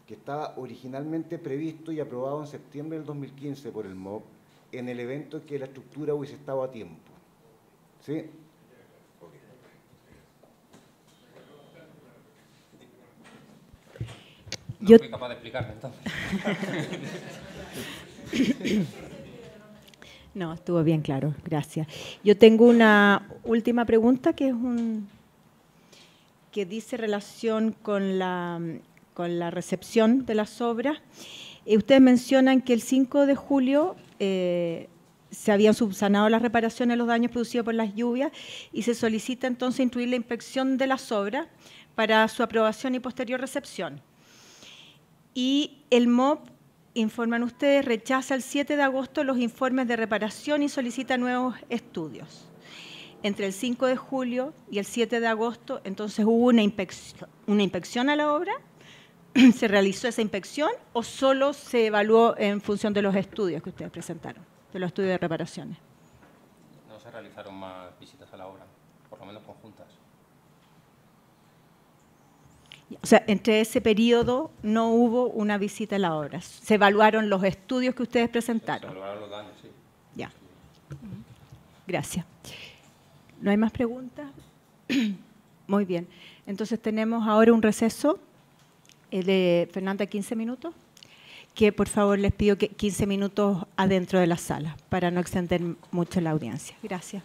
que estaba originalmente previsto y aprobado en septiembre del 2015 por el MOB, en el evento en que la estructura hubiese estado a tiempo. ¿Sí? No fui capaz de explicarme entonces. No, estuvo bien claro, gracias. Yo tengo una última pregunta que dice relación con la recepción de las obras. Ustedes mencionan que el 5 de julio se habían subsanado las reparaciones de los daños producidos por las lluvias y se solicita entonces incluir la inspección de las obras para su aprobación y posterior recepción. Y el MOB, informan ustedes, rechaza el 7 de agosto los informes de reparación y solicita nuevos estudios. Entre el 5 de julio y el 7 de agosto, entonces, ¿hubo una inspección a la obra? ¿Se realizó esa inspección o solo se evaluó en función de los estudios que ustedes presentaron, de los estudios de reparaciones? No se realizaron más visitas a la obra, por lo menos conjuntas. O sea, entre ese periodo no hubo una visita a la obra. Se evaluaron los estudios que ustedes presentaron. Se evaluaron los daños, sí. Ya. Gracias. ¿No hay más preguntas? Muy bien. Entonces tenemos ahora un receso de Fernanda, 15 minutos. Que por favor les pido que 15 minutos adentro de la sala para no extender mucho la audiencia. Gracias.